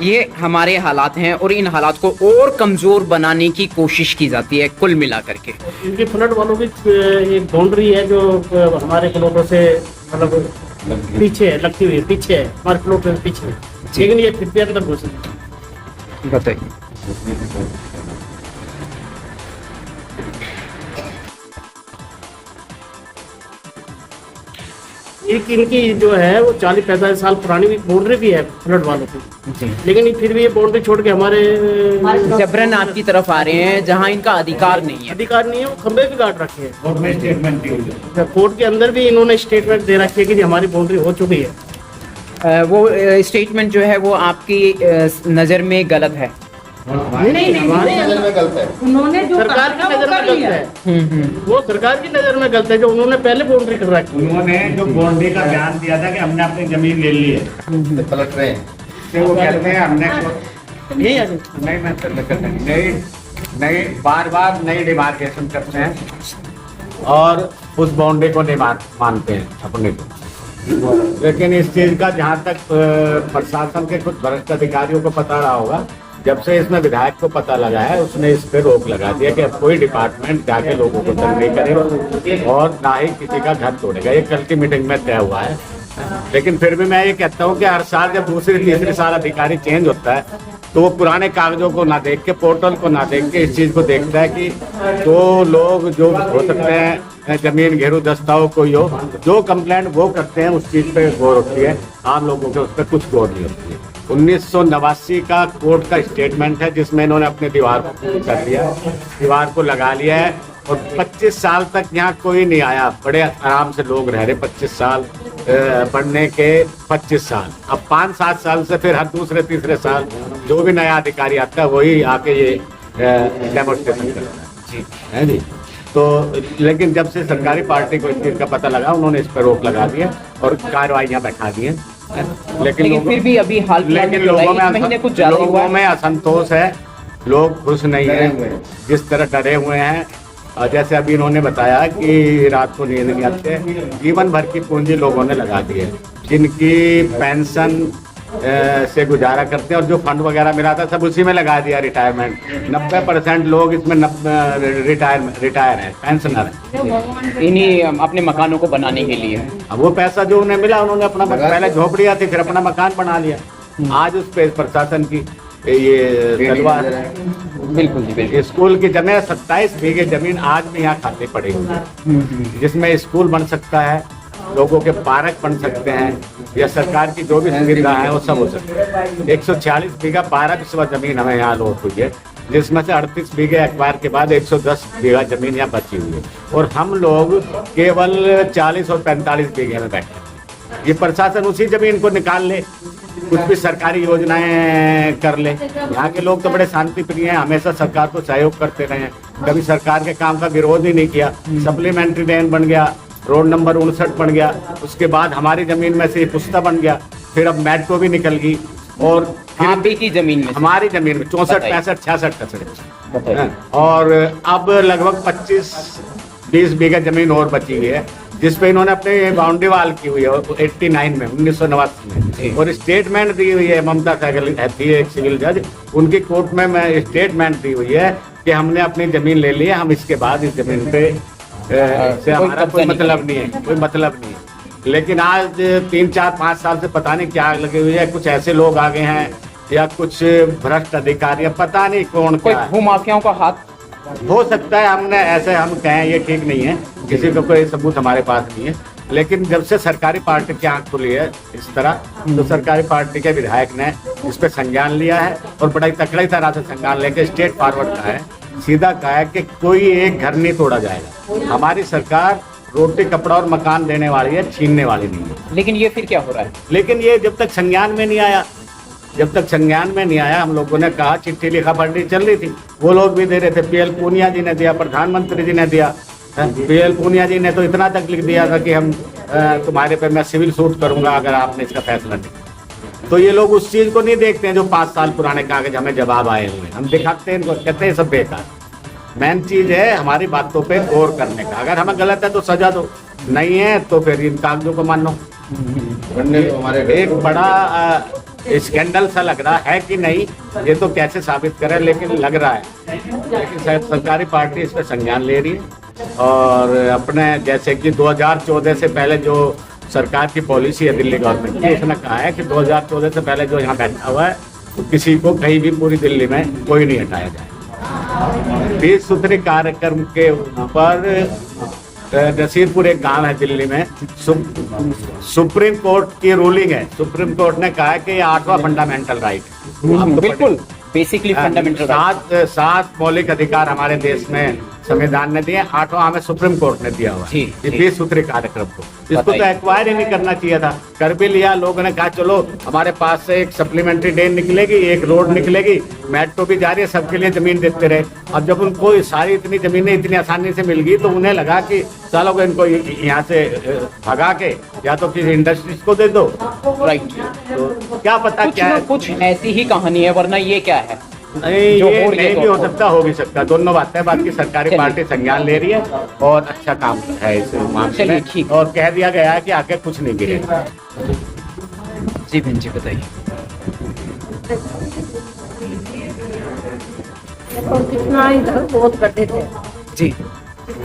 ये हमारे हालात हैं और इन हालात को और कमज़ोर बनाने की कोशिश की जाती है कुल मिला करके। इनके फ्लड वालों की एक बाउंड्री है जो हमारे प्लॉटों से मतलब पीछे है, लगती हुई पीछे है, हमारे प्लॉट से पीछे है, लेकिन ये फिर भी अंदर घुस बताइए। एक इनकी जो है वो 40-45 साल पुरानी बाउंड्री भी है फ्लड वालों की, लेकिन ये फिर भी ये बाउंड्री छोड़ के हमारे जबरन आपकी तरफ आ रहे हैं जहां इनका अधिकार नहीं है। अधिकार नहीं है, वो खंबे भी काट रखे हैं। कोर्ट के अंदर भी इन्होंने स्टेटमेंट दे रखी है कि हमारी बाउंड्री हो चुकी है। वो स्टेटमेंट जो है वो आपकी नज़र में गलत है। नहीं, हमारी नजर में गलत है। उन्होंने जो सरकार की नजर में गलत है। वो सरकार की नजर में गलत है जो उन्होंने पहले बाउंड्री कर रखी है। उन्होंने जो बाउंड्री का बयान दिया था कि हमने अपनी जमीन ले ली है, पलट रहे हैं, तो वो कहते हैं हमने नई बार बार नई डिमार्केशन करते हैं और उस बाउंड्री को नहीं मानते हैं अपने को। लेकिन इस चीज का जहाँ तक प्रशासन के कुछ भ्रष्ट अधिकारियों को पता रहा होगा, जब से इसमें विधायक को पता लगा है उसने इस पे रोक लगा दिया कि अब कोई डिपार्टमेंट जाके लोगों को तंग नहीं करेगा और ना ही किसी का घर तोड़ेगा। ये कल की मीटिंग में तय हुआ है। लेकिन फिर भी मैं ये कहता हूँ कि हर साल जब दूसरी तीसरी साल अधिकारी चेंज होता है तो वो पुराने कागजों को ना देख के, पोर्टल को ना देख के इस चीज को देखता है कि तो लोग जो हो सकते हैं जमीन घेरू दस्ताओं कोई हो, जो कंप्लेंट वो करते हैं उस चीज पे गौर होती है, आम लोगों के उस पर कुछ गौर नहीं होती है। 1989 का कोर्ट का स्टेटमेंट है जिसमें इन्होंने अपने दीवार को कर लिया, दीवार को लगा लिया है और 25 साल तक यहाँ कोई नहीं आया। बड़े आराम से लोग रह रहे, 25 साल पढ़ने के 25 साल। अब 5-7 साल से फिर हर दूसरे तीसरे साल जो भी नया अधिकारी आता है वही आके ये डेमोन्स्ट्रेशन करता है जी। तो लेकिन जब से सरकारी पार्टी को इस चीज का पता लगा उन्होंने इस पर रोक लगा दिया और कार्रवाइयाँ बैठा दी हैं। लेकिन फिर भी अभी हाल लेकिन लोगों में असंतोष है, लोग खुश नहीं है जिस तरह डरे हुए हैं। और जैसे अभी इन्होंने बताया कि रात को नींद नहीं आते, जीवन भर की पूंजी लोगों ने लगा दी है, जिनकी पेंशन से गुजारा करते हैं और जो फंड वगैरह मिला था सब उसी में लगा दिया। रिटायरमेंट 90% लोग इसमें रिटायर हैं, पेंशनर हैं, इन्हीं अपने मकानों को बनाने के लिए। अब वो पैसा जो उन्हें मिला उन्होंने अपना पहले झोपड़ियाँ थी फिर अपना मकान बना लिया। आज उस पे प्रशासन की ये तलवार है। बिल्कुल जी, बिल्कुल। स्कूल की जमीन 27 बीघे जमीन आज भी यहाँ खाली पड़ी हुई है, जिसमें स्कूल बन सकता है, लोगों के पार्क बन सकते हैं या सरकार की जो भी सुविधा है वो सब हो सकता है। 146 बीघा 12 जमीन हमें यहाँ लॉट हुई है, जिसमें से 38 बीघे एक्वायर के बाद 110 बीघा जमीन यहाँ बची हुई है और हम लोग केवल 40 और 45 बीघे में बैठे। ये प्रशासन उसी जमीन को निकाल ले, कुछ भी सरकारी योजनाएं कर ले। यहाँ के लोग तो बड़े शांति प्रिय हैं, हमेशा सरकार को सहयोग करते रहे हैं, कभी सरकार के काम का विरोध ही नहीं किया। सप्लीमेंट्री ड्रेन बन गया, रोड नंबर 59 बन गया, उसके बाद हमारी जमीन में से पुस्ता बन गया, फिर अब मेट्रो भी निकल गई और आप की जमीन में, हमारी जमीन में 64, 65, 66 कचरे और अब लगभग 25-20 बीघा जमीन और बची हुई है, जिसपे इन्होंने अपने बाउंड्री वाल की हुई है 89 में 1989 में और स्टेटमेंट दी हुई है। ममता सहगल थी एक सिविल जज, उनकी कोर्ट में स्टेटमेंट दी हुई है कि हमने अपनी जमीन ले ली है, हम इसके बाद इस जमीन पे से हमारा कोई मतलब नहीं है, कोई मतलब नहीं है। लेकिन आज 3-4-5 साल से पता नहीं क्या लगी हुई है, कुछ ऐसे लोग आ गए हैं या कुछ भ्रष्ट अधिकारी, पता नहीं कौन कोई भूमाफियाओं का हाथ हो सकता है। हमने ऐसे हम कहें ये ठीक नहीं है, किसी को कोई सबूत हमारे पास नहीं है। लेकिन जब से सरकारी पार्टी की आंख खुली है इस तरह, तो सरकारी पार्टी के विधायक ने इस पे संज्ञान लिया है और बड़ा तकड़ी तरह से संज्ञान लेके स्टेट फॉरवर्ड का है, सीधा कहा है कि कोई एक घर नहीं तोड़ा जाएगा। हमारी सरकार रोटी कपड़ा और मकान देने वाली है, छीनने वाली नहीं है। लेकिन ये फिर क्या हो रहा है? लेकिन ये जब तक संज्ञान में नहीं आया जब तक संज्ञान में नहीं आया हम लोगों ने कहा, चिट्ठी लिखा पढ़नी चल रही थी, वो लोग भी दे रहे थे। पीएल पूनिया जी ने दिया, प्रधानमंत्री जी ने दिया। पीएल पूनिया जी ने तो इतना तक लिख दिया था कि हम तुम्हारे पे मैं सिविल सूट करूंगा अगर आपने इसका फैसला नहीं। तो ये लोग उस चीज को नहीं देखते हैं जो 5 साल पुराने कागज हमें जवाब आए हुए हैं, हम दिखाते हैं इनको, कहते हैं सब बेकार। मेन चीज है हमारी बातों पे गौर करने का। अगर हमें गलत है तो सजा दो, नहीं है तो फिर इन कागजों को मानो। एक बड़ा स्कैंडल सा लग रहा है कि नहीं, ये तो कैसे साबित करें, लेकिन लग रहा है। लेकिन शायद सरकारी पार्टी इस पर संज्ञान ले रही है और अपने जैसे कि 2014 से पहले जो सरकार की पॉलिसी है दिल्ली गवर्नमेंट की, उसने कहा है कि 2014 से पहले जो यहाँ बैठा हुआ है तो किसी को कहीं भी पूरी दिल्ली में कोई नहीं हटाया जाए। 20 सूत्री कार्यक्रम के ऊपर नसीरपुर एक गांव है दिल्ली में, सुप्रीम कोर्ट की रूलिंग है। सुप्रीम कोर्ट ने कहा है कि ये 8वां फंडामेंटल राइट, बिल्कुल बेसिकली फंडामेंटल 7 मौलिक अधिकार हमारे देश में संविधान ने दिए, 8वां हमें सुप्रीम कोर्ट ने दिया हुआ है। जी, इस 20 सूत्री कार्यक्रम को, इसको तो एक्वायर ही नहीं करना चाहिए था, कर भी लिया। लोगों ने कहा चलो हमारे पास से एक सप्लीमेंट्री ट्रेन निकलेगी, एक रोड निकलेगी, मेट्रो भी जा रही है, सबके लिए जमीन देते रहे। अब जब उनको सारी इतनी जमीनें इतनी आसानी से मिल गई तो उन्हें लगा कि चलो इनको यहाँ से भगा के या तो किसी इंडस्ट्रीज को दे दो। राइट, तो क्या पता क्या है, कुछ ऐसी ही कहानी है, वरना ये क्या है नहीं, जो ये हो रही है नहीं भी हो सकता, हो भी सकता, दोनों बातें हैं। बाकी सरकारी पार्टी संज्ञान ले रही है और अच्छा काम है इस मामले में, ठीक। और कह दिया गया है कि आगे कुछ नहीं गिरेगा। जी बहन जी बताइए। और कितना इधर बहुत गड्ढे थे, जी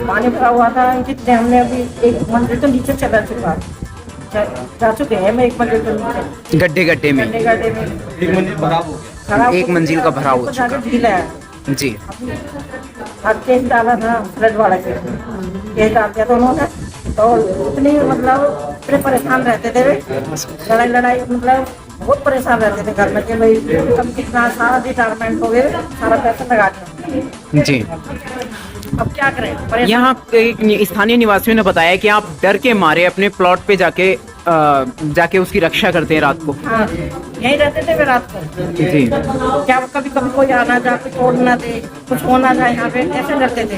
पानी भरा हुआ था, जितने हमने अभी 1 मंजिल तो नीचे चला चुका, जा चुके हैं। मैं 1 मंजिल तो नीचे गड्ढे गड्ढे में गड्ढे में 1 मंजिल खराब हो खराब 1 मंजिल का भराव हो ऊपर जाके ढीला है। जी। हर केस डाला था फ्लड वाला केस डाल दिया था उन्होंने, तो इतनी मतलब इतने परेशान रहते थे वे, लड़ाई मतलब बहुत परेशान रहते थे घर में कि भाई हम कितना सारा रिटायरमेंट हो गए, सारा पैसा लगा दिया। जी, अब क्या करें, यहाँ स्थानीय निवासियों ने बताया कि आप डर के मारे अपने प्लॉट पे जाके उसकी रक्षा करते हैं रात को। हाँ, यहीं रहते थे वे रात को। जी, क्या कभी कभी कोई आना जाए, कुछ तोड़ ना दे, कुछ होना जाए यहाँ पे, ऐसे डरते थे।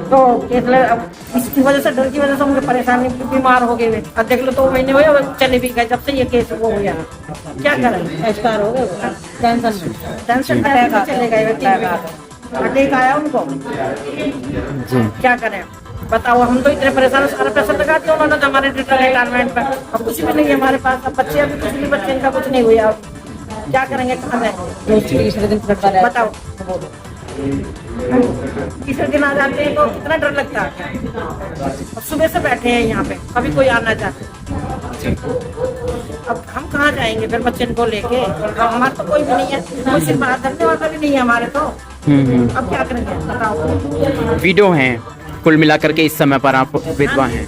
तो अब इसकी वजह से, डर की वजह से उनके परेशानी, बीमार हो गए। अब देख लो 2 महीने हुए चले भी गए जब से ये केस वो हुआ। क्या करें, एक्सपायर हो गए, टेंशन चले गए, अटैक आया उनको। क्या करें बताओ, हम तो इतने परेशान, सारा पैसा लगा दिया उन्होंने हमारे रिटायरमेंट पर, अब कुछ भी नहीं है हमारे पास। अब बच्चे, अभी कुछ भी बच्चे इनका कुछ नहीं हुआ, क्या करेंगे, कहाँ जाएंगे बताओ। तीसरे दिन आ जाते हैं तो कितना डर लगता है। अब सुबह से बैठे हैं यहाँ पे, कभी कोई आना चाहते, अब हम कहाँ जाएंगे फिर बच्चे को लेके। हमारे तो कोई भी नहीं है, कोई सिर्फ धरने वाला भी नहीं है हमारे तो। अब क्या करेंगे बताओ। विडो हैं कुल मिलाकर के, इस समय पर आप विधवा हैं।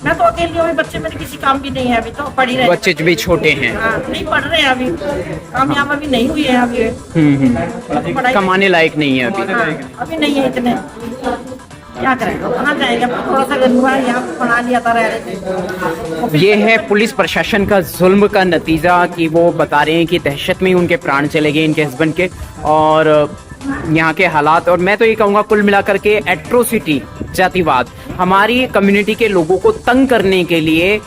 मैं तो अकेली हूँ, बच्चे मेरे किसी काम भी नहीं है, अभी तो पढ़ी रहे, बच्चे भी छोटे हैं। हाँ, नहीं पढ़ रहे हैं अभी, कामयाब अभी नहीं हुई है अभी, पढ़ाई कमाने लायक नहीं है अभी। हाँ, अभी नहीं है इतने, क्या करें, कहाँ जाएंगे। थोड़ा सा गंदुआ यहाँ बना लिया था रह। ये है पुलिस प्रशासन का जुल्म का नतीजा कि वो बता रहे हैं कि दहशत में ही उनके प्राण चले गए इनके हस्बैंड के, और यहाँ के हालात। और मैं तो ये कहूँगा कुल मिलाकर के एट्रोसिटी, जातिवाद, हमारी कम्युनिटी के लोगों को तंग करने के लिए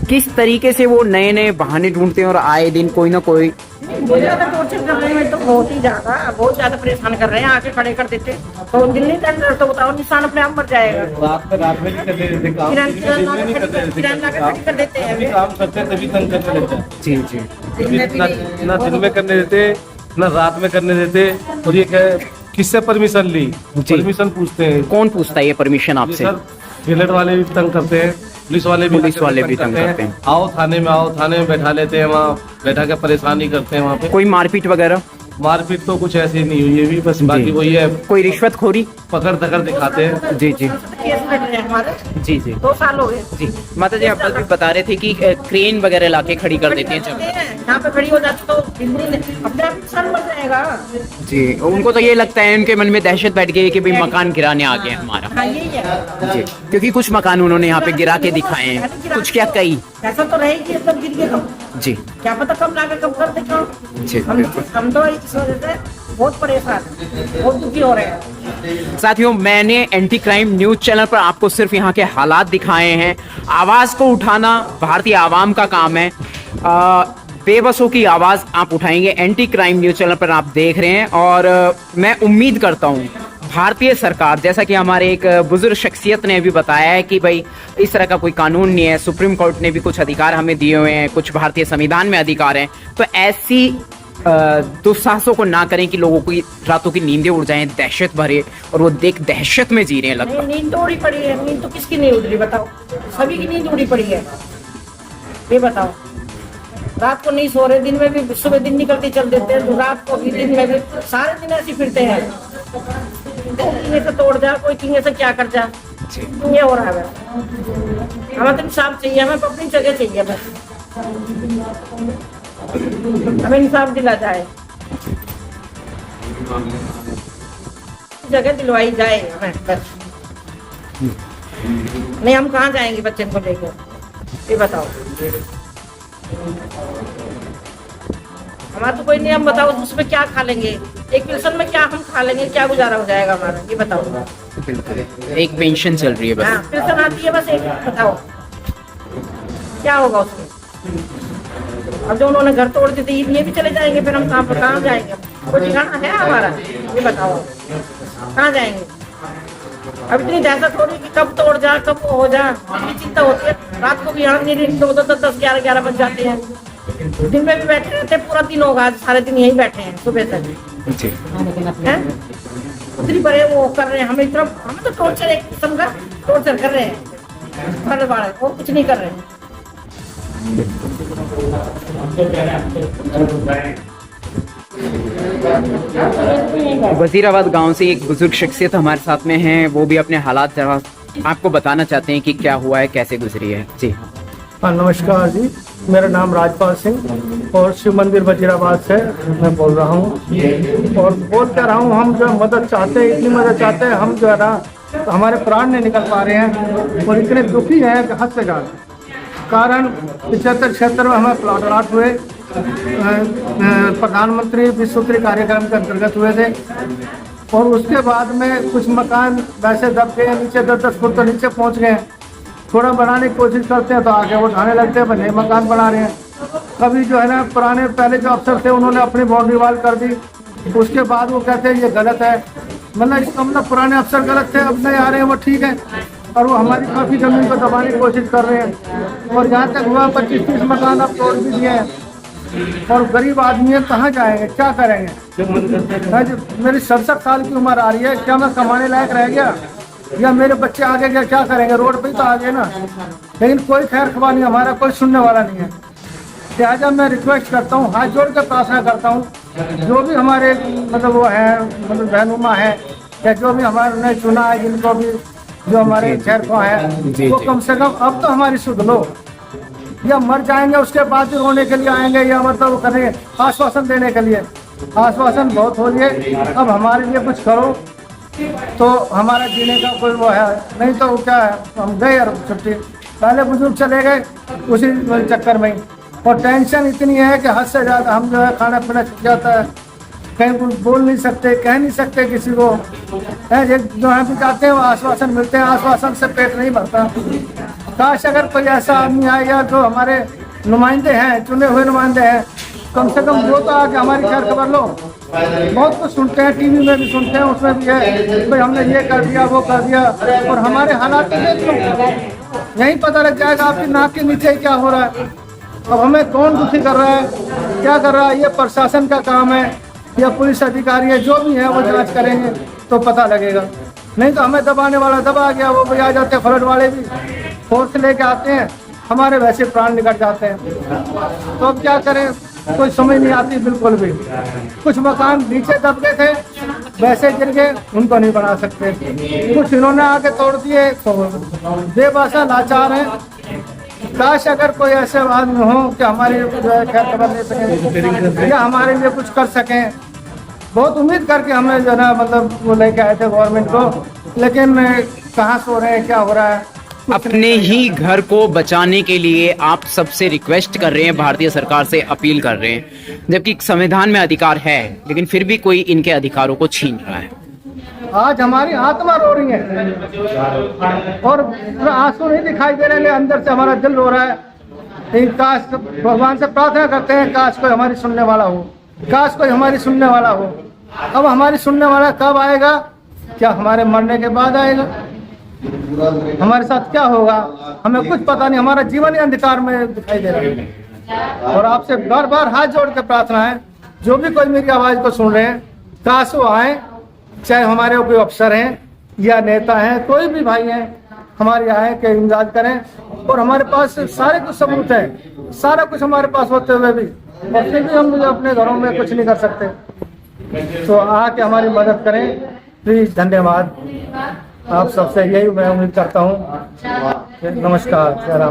किस तरीके से वो नए नए बहाने ढूंढते हैं और आए दिन कोई ना कोई बहुत ज्यादा टॉर्चर कर रहे हैं, तो बहुत ज्यादा परेशान कर रहे हैं, आके खड़े कर देते। तो दिल्ली टेंडर तो बताओ, निशान अपने आप मर जाएगा। रात में नहीं कर देते थे काम, कर देते हैं, काम करते तभी तंग करने देते हैं। जी जी, ना दिन में करने देते, ना रात में करने देते। और ये किससे परमिशन ली, परमिशन पूछते हैं। कौन पूछता है ये परमिशन आपसे? सर, रिलेट वाले भी तंग करते हैं, पुलिस वाले भी तंग करते हैं। आओ थाने में, आओ थाने में बैठा लेते हैं, वहाँ बैठा के परेशानी करते हैं। वहाँ पे कोई मारपीट वगैरह? मारपीट तो कुछ ऐसी नहीं हुई है भी, बस बाकी वही है, कोई रिश्वतखोरी पकड़ दकर दिखाते हैं। जी जी केस लड़ रहे हैं हमारे, जी जी, 2 साल हो गए। जी माता जी, आप भी बता रहे थे कि क्रेन वगैरह लाके खड़ी कर देते हैं जब यहाँ पे खड़ी हो जाती तो अपने आप नुकसान बढ़ जाएगा। जी। उनको तो ये लगता है, उनके मन में दहशत बैठ गई कि भाई मकान गिराने आ गए हमारा। दिखाइए ही है। जी, क्योंकि कुछ मकान उन्होंने यहाँ पे गिरा के दिखाए हैं, कुछ क्या कई। ऐसा तो रहेगी, एकदम गिर गया तो जी क्या पता कब लाके कब कर दे क्यों। जी, हम तो इस वजह से बहुत परेशान हैं, बहुत दुखी हो रहे हैं। साथियों, मैंने एंटी क्राइम न्यूज चैनल पर आपको सिर्फ यहाँ के हालात दिखाए हैं। आवाज को उठाना भारतीय आवाम का काम है। बेबसों की आवाज आप उठाएंगे, एंटी क्राइम न्यूज चैनल पर आप देख रहे हैं। और मैं उम्मीद करता हूँ भारतीय सरकार, जैसा कि हमारे एक बुजुर्ग शख्सियत ने भी बताया है कि भाई इस तरह का कोई कानून नहीं है, सुप्रीम कोर्ट ने भी कुछ अधिकार हमें दिए हुए हैं, कुछ भारतीय संविधान में अधिकार हैं, तो ऐसी दुस्साहसों को ना करें कि लोगों की रातों की नींदें उड़ जाएं, दहशत भरे, और वो देख दहशत में जी रहे हैं लगभग। नींद तो उड़ी पड़ी है, नींद तो किसकी नहीं उड़ रही बताओ, सभी की नींद उड़ी पड़ी है। ये बताओ, रात को नहीं सो रहे, दिन में भी सुबह दिन निकलते चल देते हैं, रात को भी दिन में भी, सारे दिन ऐसे फिरते हैं। कोई से तोड़ जा, कोई किंगे से क्या कर जा, ये हो रहा है। हमें तो इंसाफ चाहिए, हमें अपनी जगह चाहिए, बस हमें इंसाफ दिला जाए, जगह दिलवाई जाए हमें बस। नहीं हम कहाँ जाएंगे बच्चे को लेकर, ये बताओ। हमारा तो कोई नहीं, हम बताओ उसमें क्या खा लेंगे, एक पेंशन में क्या हम खा लेंगे, क्या गुजारा हो जाएगा हमारा, ये बताओ। एक पेंशन चल रही है बस। हाँ, पेंशन आती है बस, एक बताओ क्या होगा उसमें। अब जो उन्होंने घर तोड़ दी थी, ये भी चले जाएंगे, फिर हम कहाँ जाएंगे, कोई ठिकाना है हमारा, ये बताओ कहाँ जाएंगे। अब इतनी दहशत हो रही कि कब तोड़ जा, कब हो जा, इतनी चिंता होती है। रात को भी यहाँ नहीं, 2 10 11 बज जाते हैं, दिन में भी बैठे रहते, पूरा दिन होगा, सारे दिन यहीं बैठे हैं सुबह तक। हैं? उतनी बड़े वो कर रहे हैं, हमें तो टॉर्चर, एक किस्म का टॉर्चर कर रहे हैं, वो कुछ नहीं कर रहे हैं। वजीराबाद गांव से एक बुजुर्ग शख्सियत हमारे साथ में हैं, वो भी अपने हालात जरा आपको बताना चाहते हैं कि क्या हुआ है, कैसे गुजरी है। जी नमस्कार जी, मेरा नाम राजपाल सिंह और शिव मंदिर वजीराबाद से मैं बोल रहा हूँ। और बोल क्या रहा हूँ, हम जो मदद चाहते हैं, इतनी मदद चाहते हैं, हम जो है ना, तो हमारे प्राण नहीं निकल पा रहे हैं और इतने दुखी हैं कि हद से ज़्यादा। कारण 75-76 में हमें प्लाट अलॉट हुए, प्रधानमंत्री 20 सूत्री कार्यक्रम के अंतर्गत हुए थे। और उसके बाद में कुछ मकान वैसे दब गए, नीचे 10-10 फुट तो नीचे पहुंच गए। थोड़ा बनाने की कोशिश करते हैं तो आगे वो ढाने लगते हैं, नए मकान बना रहे हैं। कभी जो है ना, पुराने पहले जो अफसर थे उन्होंने अपनी बाउंड्री वाल कर दी, उसके बाद वो कहते हैं ये गलत है। मतलब इसका मतलब पुराने अफसर गलत थे, अब नए आ रहे हैं वो ठीक है, और वो हमारी काफ़ी ज़मीन को दबाने की कोशिश कर रहे हैं। और जहाँ तक हुआ 25-30 मकान अब तोड़ भी दिए हैं, और गरीब आदमी है, कहाँ जाएंगे, क्या करेंगे। मेरी 67 साल की उम्र आ रही है, क्या मैं कमाने लायक रह गया, या मेरे बच्चे आगे गए, क्या करेंगे, रोड पे तो आ गए ना। लेकिन कोई खैर खबर नहीं, हमारा कोई सुनने वाला नहीं है। लिहाजा मैं रिक्वेस्ट करता हूँ, हाथ जोड़ कर प्रार्थना करता हूँ, जो भी हमारे मतलब वो है, मतलब रहनुमा है, या जो भी हमारे ने चुना है, जिनको भी जो हमारे खैर को है, वो कम से कम अब तो हमारी सुध लो। या मर जाएंगे उसके बाद भी रोने के लिए आएंगे, या मतलब वो करेंगे आश्वासन देने के लिए। आश्वासन बहुत हो लिए, अब हमारे लिए कुछ करो तो हमारा जीने का कोई वो है, नहीं तो क्या है, हम गए और छुट्टी। पहले बुजुर्ग चले गए उसी चक्कर में ही, और टेंशन इतनी है कि हद से ज़्यादा हम जो है खाना पीना छूट जाता है, कहीं कुछ बोल नहीं सकते, कह नहीं सकते किसी को। जो है भी जाते हैं वो आश्वासन मिलते हैं, आश्वासन से पेट नहीं भरता। काश अगर कोई ऐसा आदमी आएगा जो हमारे नुमाइंदे हैं, चुने हुए नुमाइंदे हैं, कम से कम वो तो आके हमारी खैर खबर लो। बहुत कुछ सुनते हैं, टीवी में भी सुनते हैं, उसमें भी है भाई हमने ये कर दिया, वो कर दिया, और हमारे हालात देख लो, यही पता लग जाएगा आपकी नाक के नीचे क्या हो रहा है। अब हमें कौन दुखी कर रहा है, क्या कर रहा है, ये प्रशासन का काम है या पुलिस अधिकारी है, जो भी है वो जांच करेंगे तो पता लगेगा। नहीं तो हमें दबाने वाला दबा गया, वो भी आ जाते हैं, फ्लड वाले भी फोर्स लेके आते हैं, हमारे वैसे प्राण निकल जाते हैं। तो अब क्या करें, कोई समझ नहीं आती बिल्कुल भी। कुछ मकान नीचे दब गए थे, वैसे गिर गए, उनको नहीं बना सकते। कुछ इन्होंने आके तोड़ दिए, तो बेबसा लाचार हैं। काश अगर कोई ऐसे आदमी हो कि हमारी खैर खबर ले सकें या हमारे लिए कुछ कर सकें। बहुत उम्मीद करके हमने जो है ना, मतलब वो लेके आए थे गवर्नमेंट को, लेकिन कहाँ सो रहे हैं, क्या हो रहा है। अपने ही घर को बचाने के लिए आप सबसे रिक्वेस्ट कर रहे हैं, भारतीय सरकार से अपील कर रहे हैं, जबकि संविधान में अधिकार है लेकिन फिर भी कोई इनके अधिकारों को छीन रहा है। आज हमारी आत्मा रो रही है और आंसू नहीं दिखाई दे रहे हैं, अंदर से हमारा दिल रो रहा है। काश भगवान से प्रार्थना करते हैं, काश कोई हमारी सुनने वाला हो, काश कोई हमारी सुनने वाला हो। अब हमारी सुनने वाला कब आएगा? क्या हमारे मरने के बाद आएगा? हमारे साथ क्या होगा हमें कुछ पता नहीं। हमारा जीवन ही अंधकार में दिखाई दे रहा है। और आपसे बार बार हाथ जोड़ के प्रार्थना है, जो भी कोई मेरी आवाज को सुन रहे हैं, काश वो आए, चाहे हमारे कोई अफसर हैं या नेता हैं, कोई भी भाई हैं, हमारे आए के इमदाद करें। और हमारे पास सारे कुछ सबूत है, सारा कुछ हमारे पास होते हुए भी, और फिर भी हम अपने घरों में कुछ नहीं कर सकते। तो आके हमारी मदद करें प्लीज। धन्यवाद आप सबसे, यही मैं उम्मीद करता हूँ। नमस्कार।